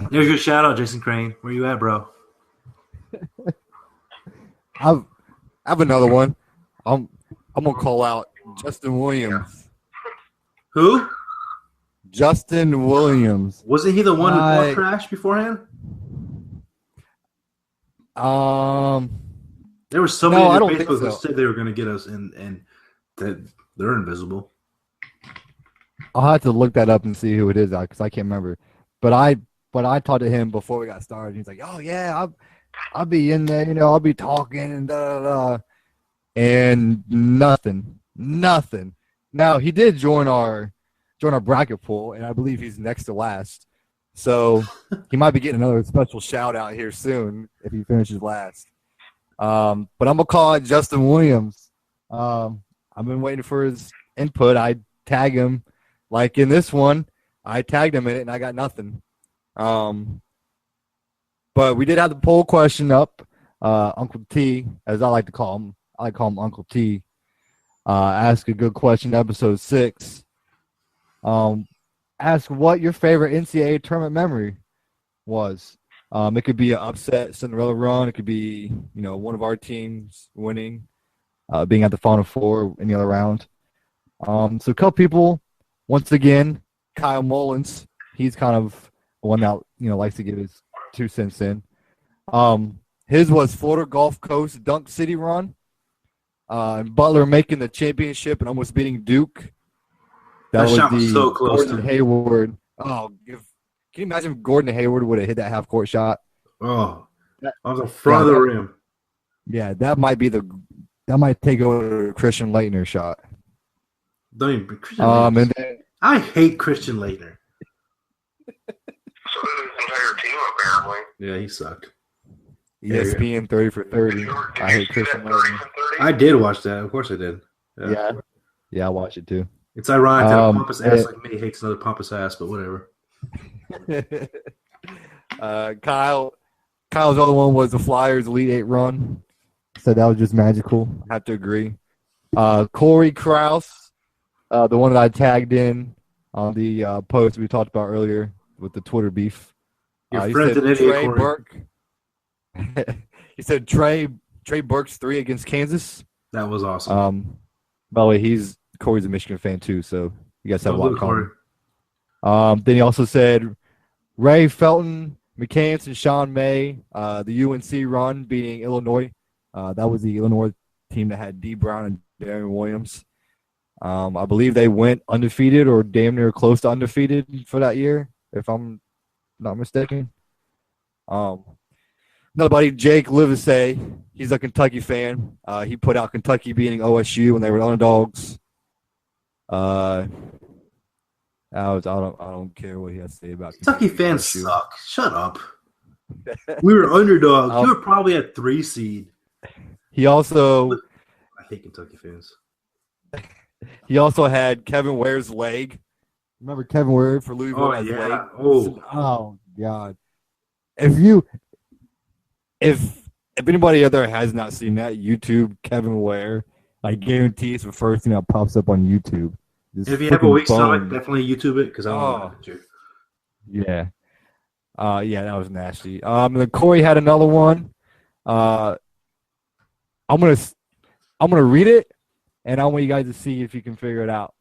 There's your shout out, Jason Crane. Where you at, bro? I have another one. I'm gonna call out Justin Williams. Who? Justin Williams. Wasn't he the one who bought trash beforehand? There was somebody on Facebook who said they were going to get us, and that they're invisible. I'll have to look that up and see who it is because I can't remember. But I talked to him before we got started. He's like, "Oh yeah, I'll be in there, I'll be talking and da da da," and nothing. Now he did join our bracket pool, and I believe he's next to last. So he might be getting another special shout out here soon if he finishes last. But I'm gonna call it Justin Williams. I've been waiting for his input. I tag him, like in this one, I tagged him in it, and I got nothing. But we did have the poll question up. Uncle T, as I like to call him, Uncle T. Ask a good question, episode 6. Ask what your favorite NCAA tournament memory was. It could be an upset Cinderella run. It could be, one of our teams winning, being at the Final Four in the other round. So a couple people, once again, Kyle Mullins, he's kind of one that, likes to give his 2 cents in. His was Florida Gulf Coast Dunk City run. Butler making the championship and almost beating Duke. That shot was so close. Gordon Hayward. Oh, can you imagine if Gordon Hayward would have hit that half-court shot? Oh, on the front of the rim. Yeah, that might take over the Christian Laettner shot. Don't even Christian Laettner. And then, I hate Christian Laettner. So did his entire team, apparently. Yeah, he sucked. ESPN 30 for 30. I hate Christian Laettner. I did watch that. Of course I did. Yeah, I watched it too. It's ironic that a pompous ass like me hates another pompous ass, but whatever. Kyle's other one was the Flyers Elite 8 run. So that was just magical. I have to agree. Corey Krause, the one that I tagged in on the post we talked about earlier with the Twitter beef. Your friend's an idiot, Corey. Burke. He said Trey Burke's 3 against Kansas. That was awesome. By the way, Corey's a Michigan fan too, so you guys have a lot in Corey. common. Then he also said Ray Felton, McCants, and Sean May, the UNC run beating Illinois. That was the Illinois team that had D. Brown and Darren Williams. I believe they went undefeated or damn near close to undefeated for that year, if I'm not mistaken. Another buddy, Jake Livesey, he's a Kentucky fan. He put out Kentucky beating OSU when they were underdogs. I don't care what he has to say about Kentucky fans suck. Shut up. We were underdogs. You were probably at 3 seed. He also I hate Kentucky fans. He also had Kevin Ware's leg Remember Kevin Ware for Louisville? Oh, as yeah. late? Oh. God. If anybody out there has not seen that, YouTube Kevin Ware, I guarantee it's the first thing that pops up on YouTube. This If you have a freaking weak stomach, bone. definitely YouTube it because I don't Oh. know you. Yeah. Yeah, that was nasty. Then Corey had another one. I'm gonna read it, and I want you guys to see if you can figure it out.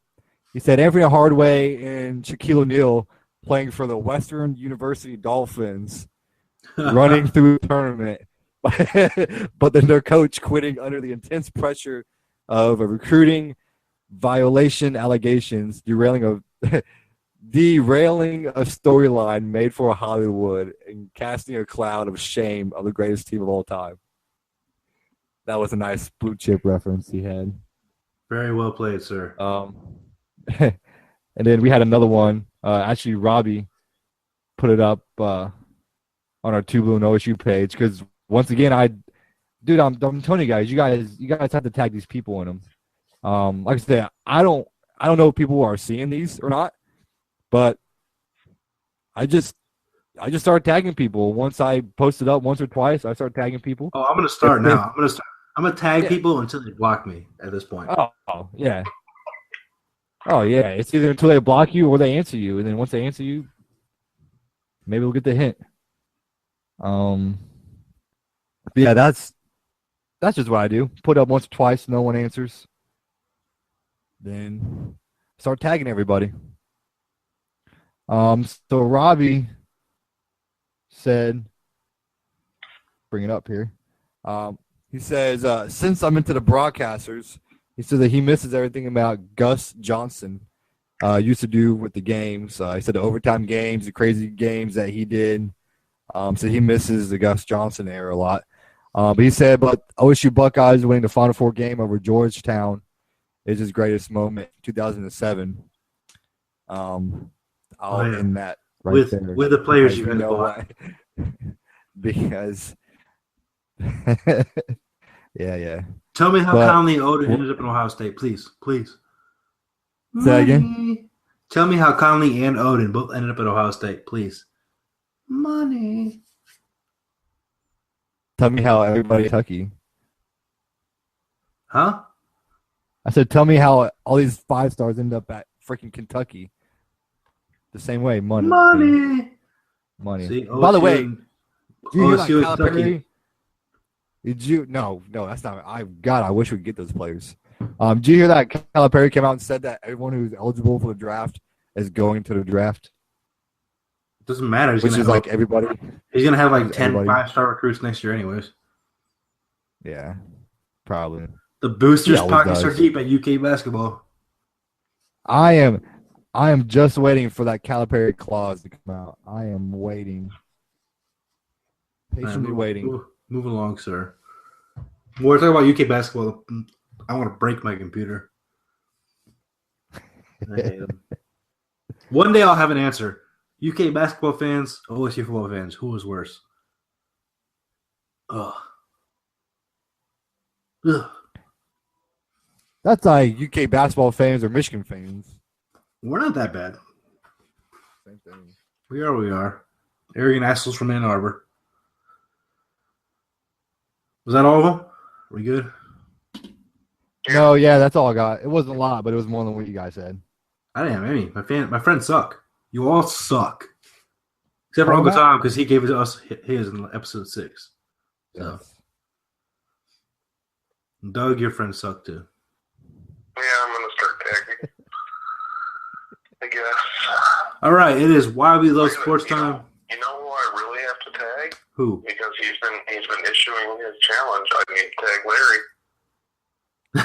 He said Anthony Hardaway and Shaquille O'Neal playing for the Western University Dolphins, running through the tournament, but then their coach quitting under the intense pressure of a recruiting violation allegations, derailing a storyline made for Hollywood and casting a cloud of shame of the greatest team of all time. That was a nice blue chip reference he had. Very well played, sir. And then we had another one. Actually, Robbie put it up on our 2BlueandOSU page because once again, I'm telling you guys have to tag these people in them. Like I said, I don't know if people are seeing these or not, but I just started tagging people. Once I posted up once or twice, I started tagging people. Oh, I'm gonna start now. I'm gonna tag people until they block me at this point. Oh yeah. Oh yeah. It's either until they block you or they answer you, and then once they answer you, maybe we'll get the hint. Yeah, that's just what I do. Put up once or twice, no one answers. Then start tagging everybody. So Robbie said, bring it up here. He says, since I'm into the broadcasters, he said that he misses everything about Gus Johnson used to do with the games. He said the overtime games, the crazy games that he did. So he misses the Gus Johnson era a lot. But he said, but OSU Buckeyes winning the Final Four game over Georgetown is his greatest moment, 2007. I'll end that right there. With the players you're going to why. Because, yeah. Tell me how Conley and Odin ended up in Ohio State, please. Say that again? Tell me how Conley and Odin both ended up at Ohio State, please. Money. Tell me how everybody in Kentucky. Huh? I said, tell me how all these 5 stars end up at freaking Kentucky. The same way, money. See, by the way, did you hear that Calipari? Did you? No, that's not. I wish we could get those players. Did you hear that Calipari came out and said that everyone who's eligible for the draft is going to the draft? It doesn't matter. Which is like everybody. He's going to have like 10 5-star recruits next year anyways. Yeah, probably. The boosters' pockets are deep at UK basketball. I am just waiting for that Calipari clause to come out. I am waiting. Patiently waiting. Move along, sir. We're talking about UK basketball. I want to break my computer. One day I'll have an answer. UK basketball fans, OSU football fans, who was worse? Ugh. That's like UK basketball fans or Michigan fans. We're not that bad. Same thing. We are. Arrogant assholes from Ann Arbor. Was that all of them? Are we good? No, yeah, that's all I got. It wasn't a lot, but it was more than what you guys said. I didn't have any. My friends suck. You all suck. Except for Uncle Tom, because he gave it to us his in episode 6. So. Yes. Doug, your friends suck too. Yeah, I'm going to start tagging. I guess. All right, it is Why We Love Sports Time. You know who I really have to tag? Who? Because he's been issuing his challenge. I need to tag Larry.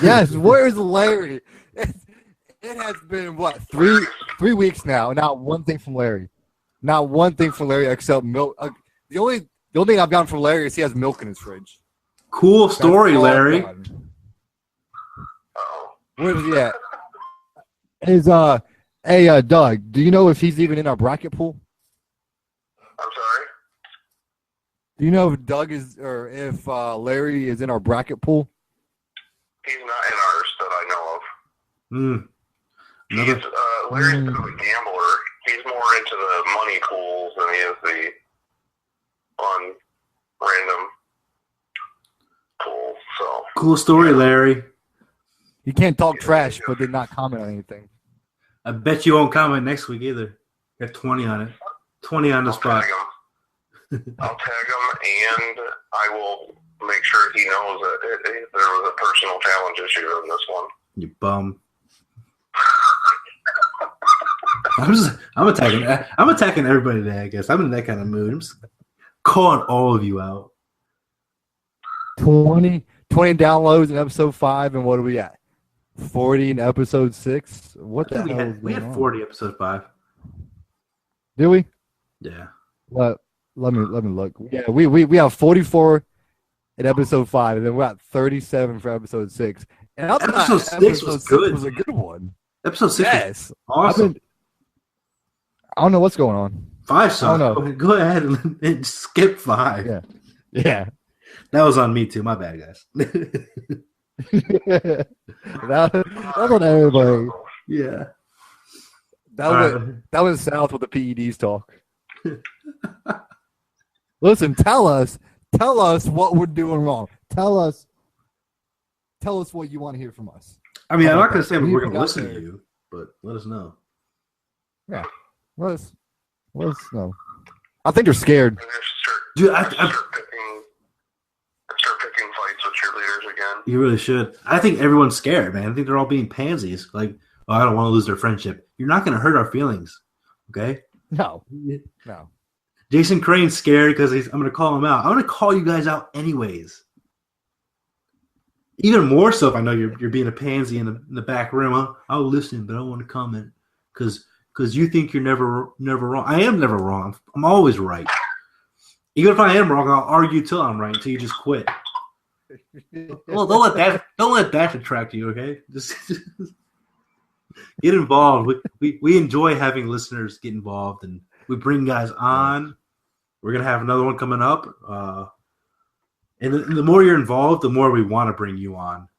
Yes, where's Larry? It has been, what, three weeks now. Not one thing from Larry. Not one thing from Larry except milk. The only thing I've gotten from Larry is he has milk in his fridge. Cool story, Larry. Oh. Where is he at? Hey, Doug, do you know if he's even in our bracket pool? I'm sorry? Do you know if Doug is, or if Larry is in our bracket pool? He's not in ours that I know of. Larry's a bit of a gambler. He's more into the money pools than he is the fun, random pool. So Cool story, Larry. You can't talk trash, but then not comment on anything. I bet you won't comment next week either. Got 20 on it. 20 on the spot. I'll tag him, and I will make sure he knows that there was a personal challenge issue in this one. You bum. I'm attacking everybody today, I guess. I'm in that kind of mood. I'm just calling all of you out. 20 downloads in episode 5, and what are we at? 40 in episode 6? What the hell? We had 40 episode 5. Did we? Yeah. Let me look. Yeah, we have 44 in episode 5, and then we're at 37 for episode 6. And episode 6 was good. Was a good one. Episode 6 was awesome. I don't know what's going on. 5 sucked. Go ahead and skip 5. Yeah. That was on me too. My bad, guys. That's on everybody. Yeah. That was south with the PEDs talk. Listen, tell us what we're doing wrong. Tell us what you want to hear from us. I mean, I'm not going to say we're going to listen to you, but let us know. Yeah, let us know. I think they're scared. Dude, start picking fights with cheerleaders again. You really should. I think everyone's scared, man. I think they're all being pansies. Like, oh, I don't want to lose their friendship. You're not going to hurt our feelings, okay? No. Jason Crane's scared because I'm going to call him out. I'm going to call you guys out anyways. Even more so if I know you're being a pansy in the back room. I'll listen, but I don't want to comment because you think you're never wrong. I am never wrong. I'm always right. Even if I am wrong, I'll argue till I'm right until you just quit. Well, don't let that detract you, okay? Just get involved. We enjoy having listeners get involved, and we bring guys on. We're gonna have another one coming up, and the more you're involved, the more we want to bring you on.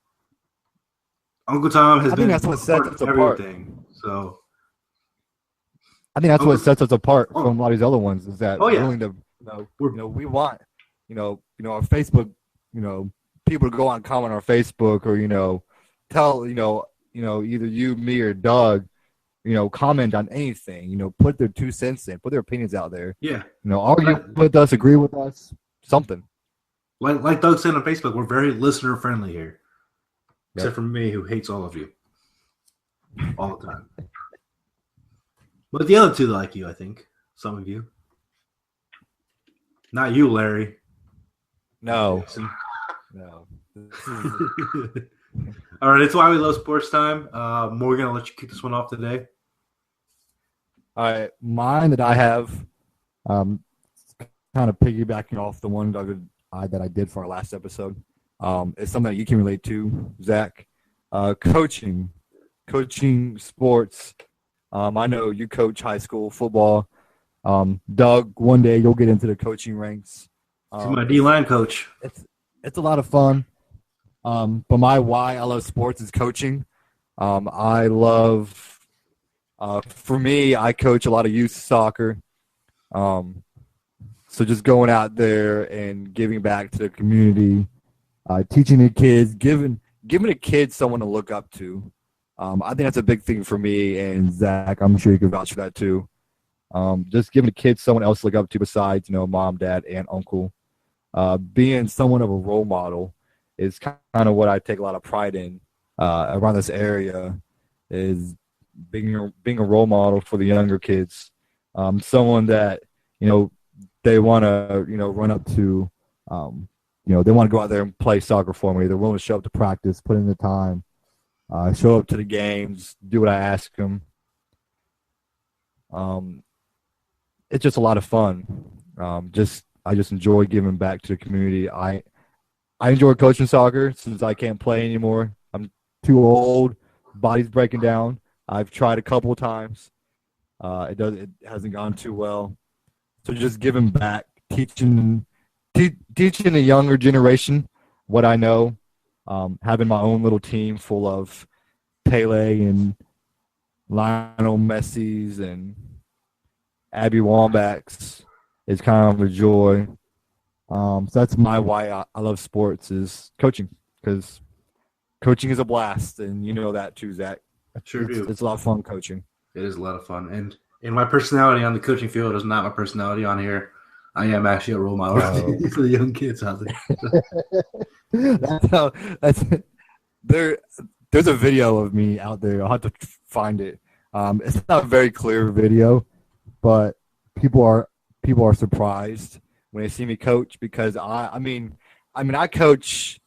Uncle Tom has been that's what sets us apart. Everything, so I think that's what sets us apart from a lot of these other ones. Is that yeah. willing to, we want, our Facebook, people to go on and comment on our Facebook, or tell, either you, me, or Doug, comment on anything, put their 2 cents in, put their opinions out there. Yeah. Argue with us, agree with us, something. Like Doug said on Facebook, we're very listener friendly here. Except for me, who hates all of you. All the time. But the other two like you, I think. Some of you. Not you, Larry. No. No. All right, it's Why We Love Sports Time. Morgan, I'll let you kick this one off today. All right, mine that I have, kind of piggybacking off the one that I did for our last episode, is something that you can relate to, Zach. Coaching sports. I know you coach high school football. Doug, one day you'll get into the coaching ranks. He's my D-line coach. It's a lot of fun. But my why I love sports is coaching. I love, for me, I coach a lot of youth soccer. So just going out there and giving back to the community, teaching the kids, giving the kids someone to look up to. I think that's a big thing for me, and Zach, I'm sure you can vouch for that too. Just giving the kids someone else to look up to besides, mom, dad, aunt, uncle. Being somewhat of a role model is kind of what I take a lot of pride in around this area, is being a role model for the younger kids. Someone that, they want to, run up to, they want to go out there and play soccer for me. They're willing to show up to practice, put in the time, show up to the games, do what I ask them. It's just a lot of fun. I just enjoy giving back to the community. I enjoy coaching soccer since I can't play anymore. I'm too old. Body's breaking down. I've tried a couple of times. It hasn't gone too well. So just giving back, teaching the younger generation what I know. Having my own little team full of Pele and Lionel Messi's and Abby Wambach's is kind of a joy. So that's why I love sports is coaching, because coaching is a blast, and you know that too, Zach. Sure do. It's a lot of fun coaching. It is a lot of fun. And my personality on the coaching field is not my personality on here. I am actually a role model for the young kids out there. There's a video of me out there. I'll have to find it. It's not a very clear video, but people are surprised when they see me coach, because I coach.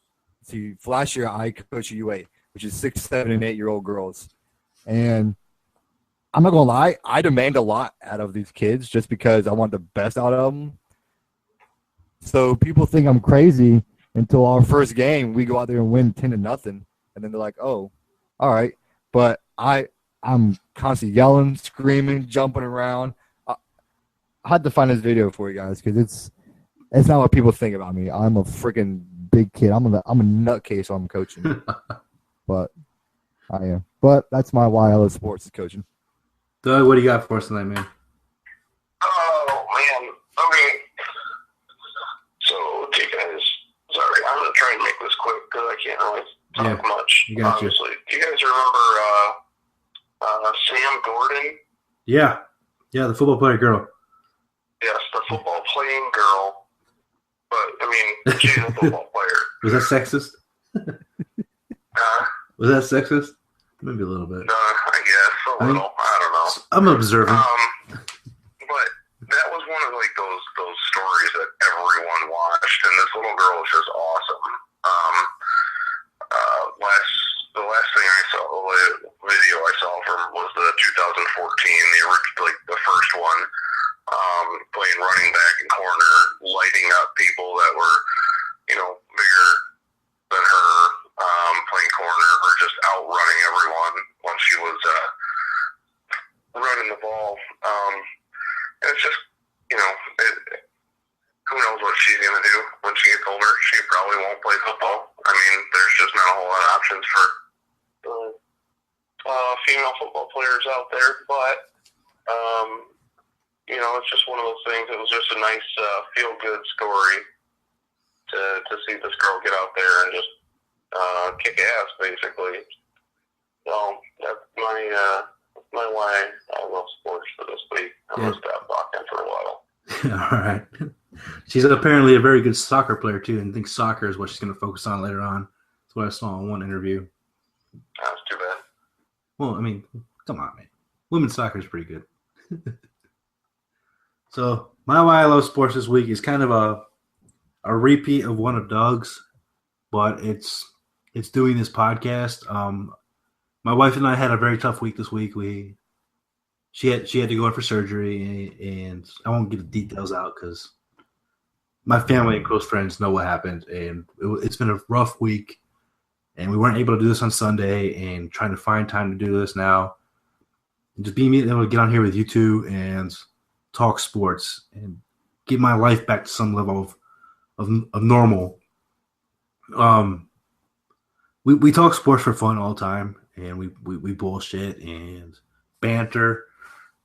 See, last year I coached a U8, which is 6, 7, and 8-year-old girls, and I'm not gonna lie, I demand a lot out of these kids just because I want the best out of them. So people think I'm crazy until our first game we go out there and win 10-0, and then they're like, "Oh, all right." But I'm constantly yelling, screaming, jumping around. I had to find this video for you guys because it's not what people think about me. I'm a freaking big kid. I'm a nutcase when I'm coaching, but I am. But that's why I love sports is coaching. Doug, what do you got for us tonight, man? Oh, man. Okay. So, okay, guys. Sorry, I'm going to try and make this quick because I can't really talk much, obviously. Do you guys remember Sam Gordon? Yeah. Yeah, the football player girl. Yes, the football playing girl. But, I mean, she's a football player. Was that sexist? Was that sexist? Maybe a little bit. I guess a little. I don't know. I'm observing. But that was one of like those stories that everyone watched, and this little girl is just awesome. The last thing I saw, the video I saw from was the 2014, the first one, playing running back and corner, lighting up people that were, bigger than her, playing corner, or just outrunning everyone when she was running the ball. And it's just, who knows what she's going to do when she gets older. She probably won't play football. I mean, there's just not a whole lot of options for female football players out there. But, it's just one of those things. It was just a nice feel-good story to see this girl get out there and just kick ass, basically. So that's my why I love sports for this week. I'm going to stop talking for a while. All right. She's apparently a very good soccer player, too, and thinks soccer is what she's going to focus on later on. That's what I saw in one interview. That's too bad. Well, I mean, come on, man. Women's soccer is pretty good. So, my why I love sports this week is kind of a repeat of one of Doug's, but it's doing this podcast. My wife and I had a very tough week this week. She had to go in for surgery, and I won't get the details out because my family and close friends know what happened, and it's been a rough week, and we weren't able to do this on Sunday, and trying to find time to do this now. And just being able to get on here with you two and talk sports and get my life back to some level of normal. We talk sports for fun all the time, and we bullshit and banter.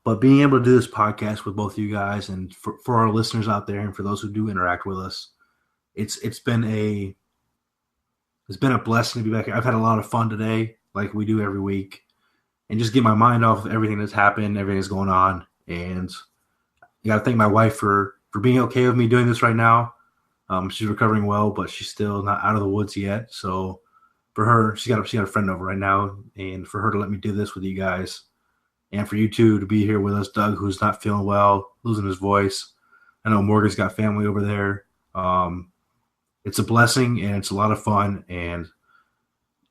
But being able to do this podcast with both of you guys and for our listeners out there and for those who do interact with us, it's been a blessing to be back here. I've had a lot of fun today, like we do every week, and just get my mind off of everything that's happened, everything that's going on. And I got to thank my wife for being okay with me doing this right now. She's recovering well, but she's still not out of the woods yet. So for her, she got a friend over right now, and for her to let me do this with you guys, and for you two to be here with us, Doug, who's not feeling well, losing his voice. I know Morgan's got family over there. It's a blessing, and it's a lot of fun, and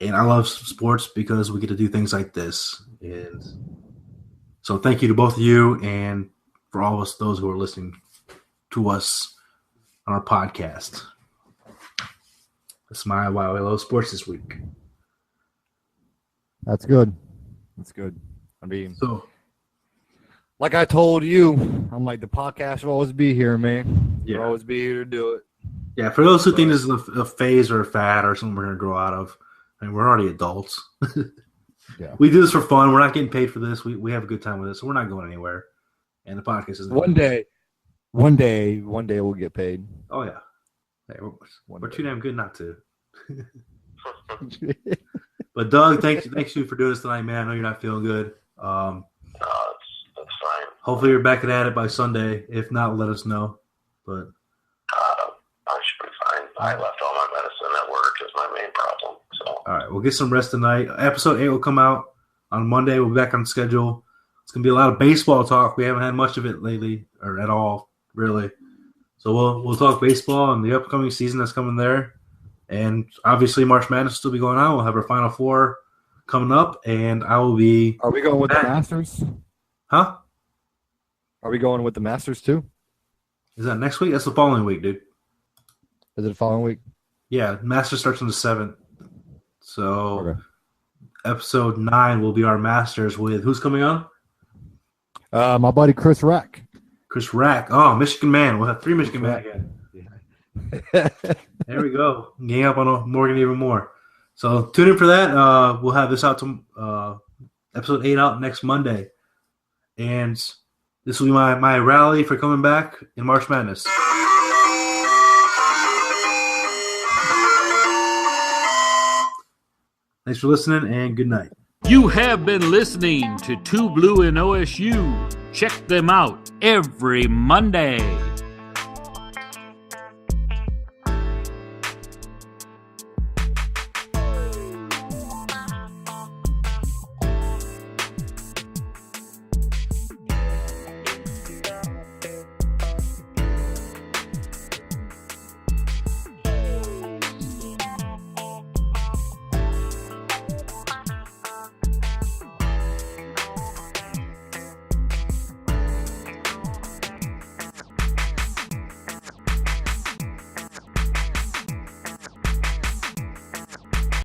I love sports because we get to do things like this. And so thank you to both of you and for all of us, those who are listening to us on our podcast. That's my why I love sports this week. That's good. That's good. I mean, so like I told you, I'm like, the podcast will always be here, man. Yeah. We'll always be here to do it. Yeah, for those who think this is a phase or a fad or something we're going to grow out of, I mean, we're already adults. Yeah. We do this for fun. We're not getting paid for this. We have a good time with this, so we're not going anywhere. And the podcast is One day we'll get paid. Oh yeah, hey, we're too damn good not to. But Doug, thanks you for doing this tonight, man. I know you're not feeling good. That's fine. Hopefully you're back at it by Sunday. If not, let us know. But I should be fine. I left all my medicine at work is my main problem. So all right, we'll get some rest tonight. Episode 8 will come out on Monday. We'll be back on schedule. It's gonna be a lot of baseball talk. We haven't had much of it lately, or at all, really. So we'll talk baseball and the upcoming season that's coming there. And obviously March Madness will still be going on. We'll have our Final Four coming up, and I will be. Are we going with the Masters? Huh? Are we going with the Masters too? Is that next week? That's the following week, dude. Is it the following week? Yeah, Masters starts on the 7th. So Okay. episode 9 will be our Masters with who's coming on? My buddy Chris Rack. Chris Rack. Oh, Michigan man. We'll have 3 Michigan men again. There we go. Gang up on Morgan even more. So tune in for that. We'll have this out to episode 8 out next Monday. And this will be my rally for coming back in March Madness. Thanks for listening, and good night. You have been listening to 2Blue and OSU. Check them out every Monday.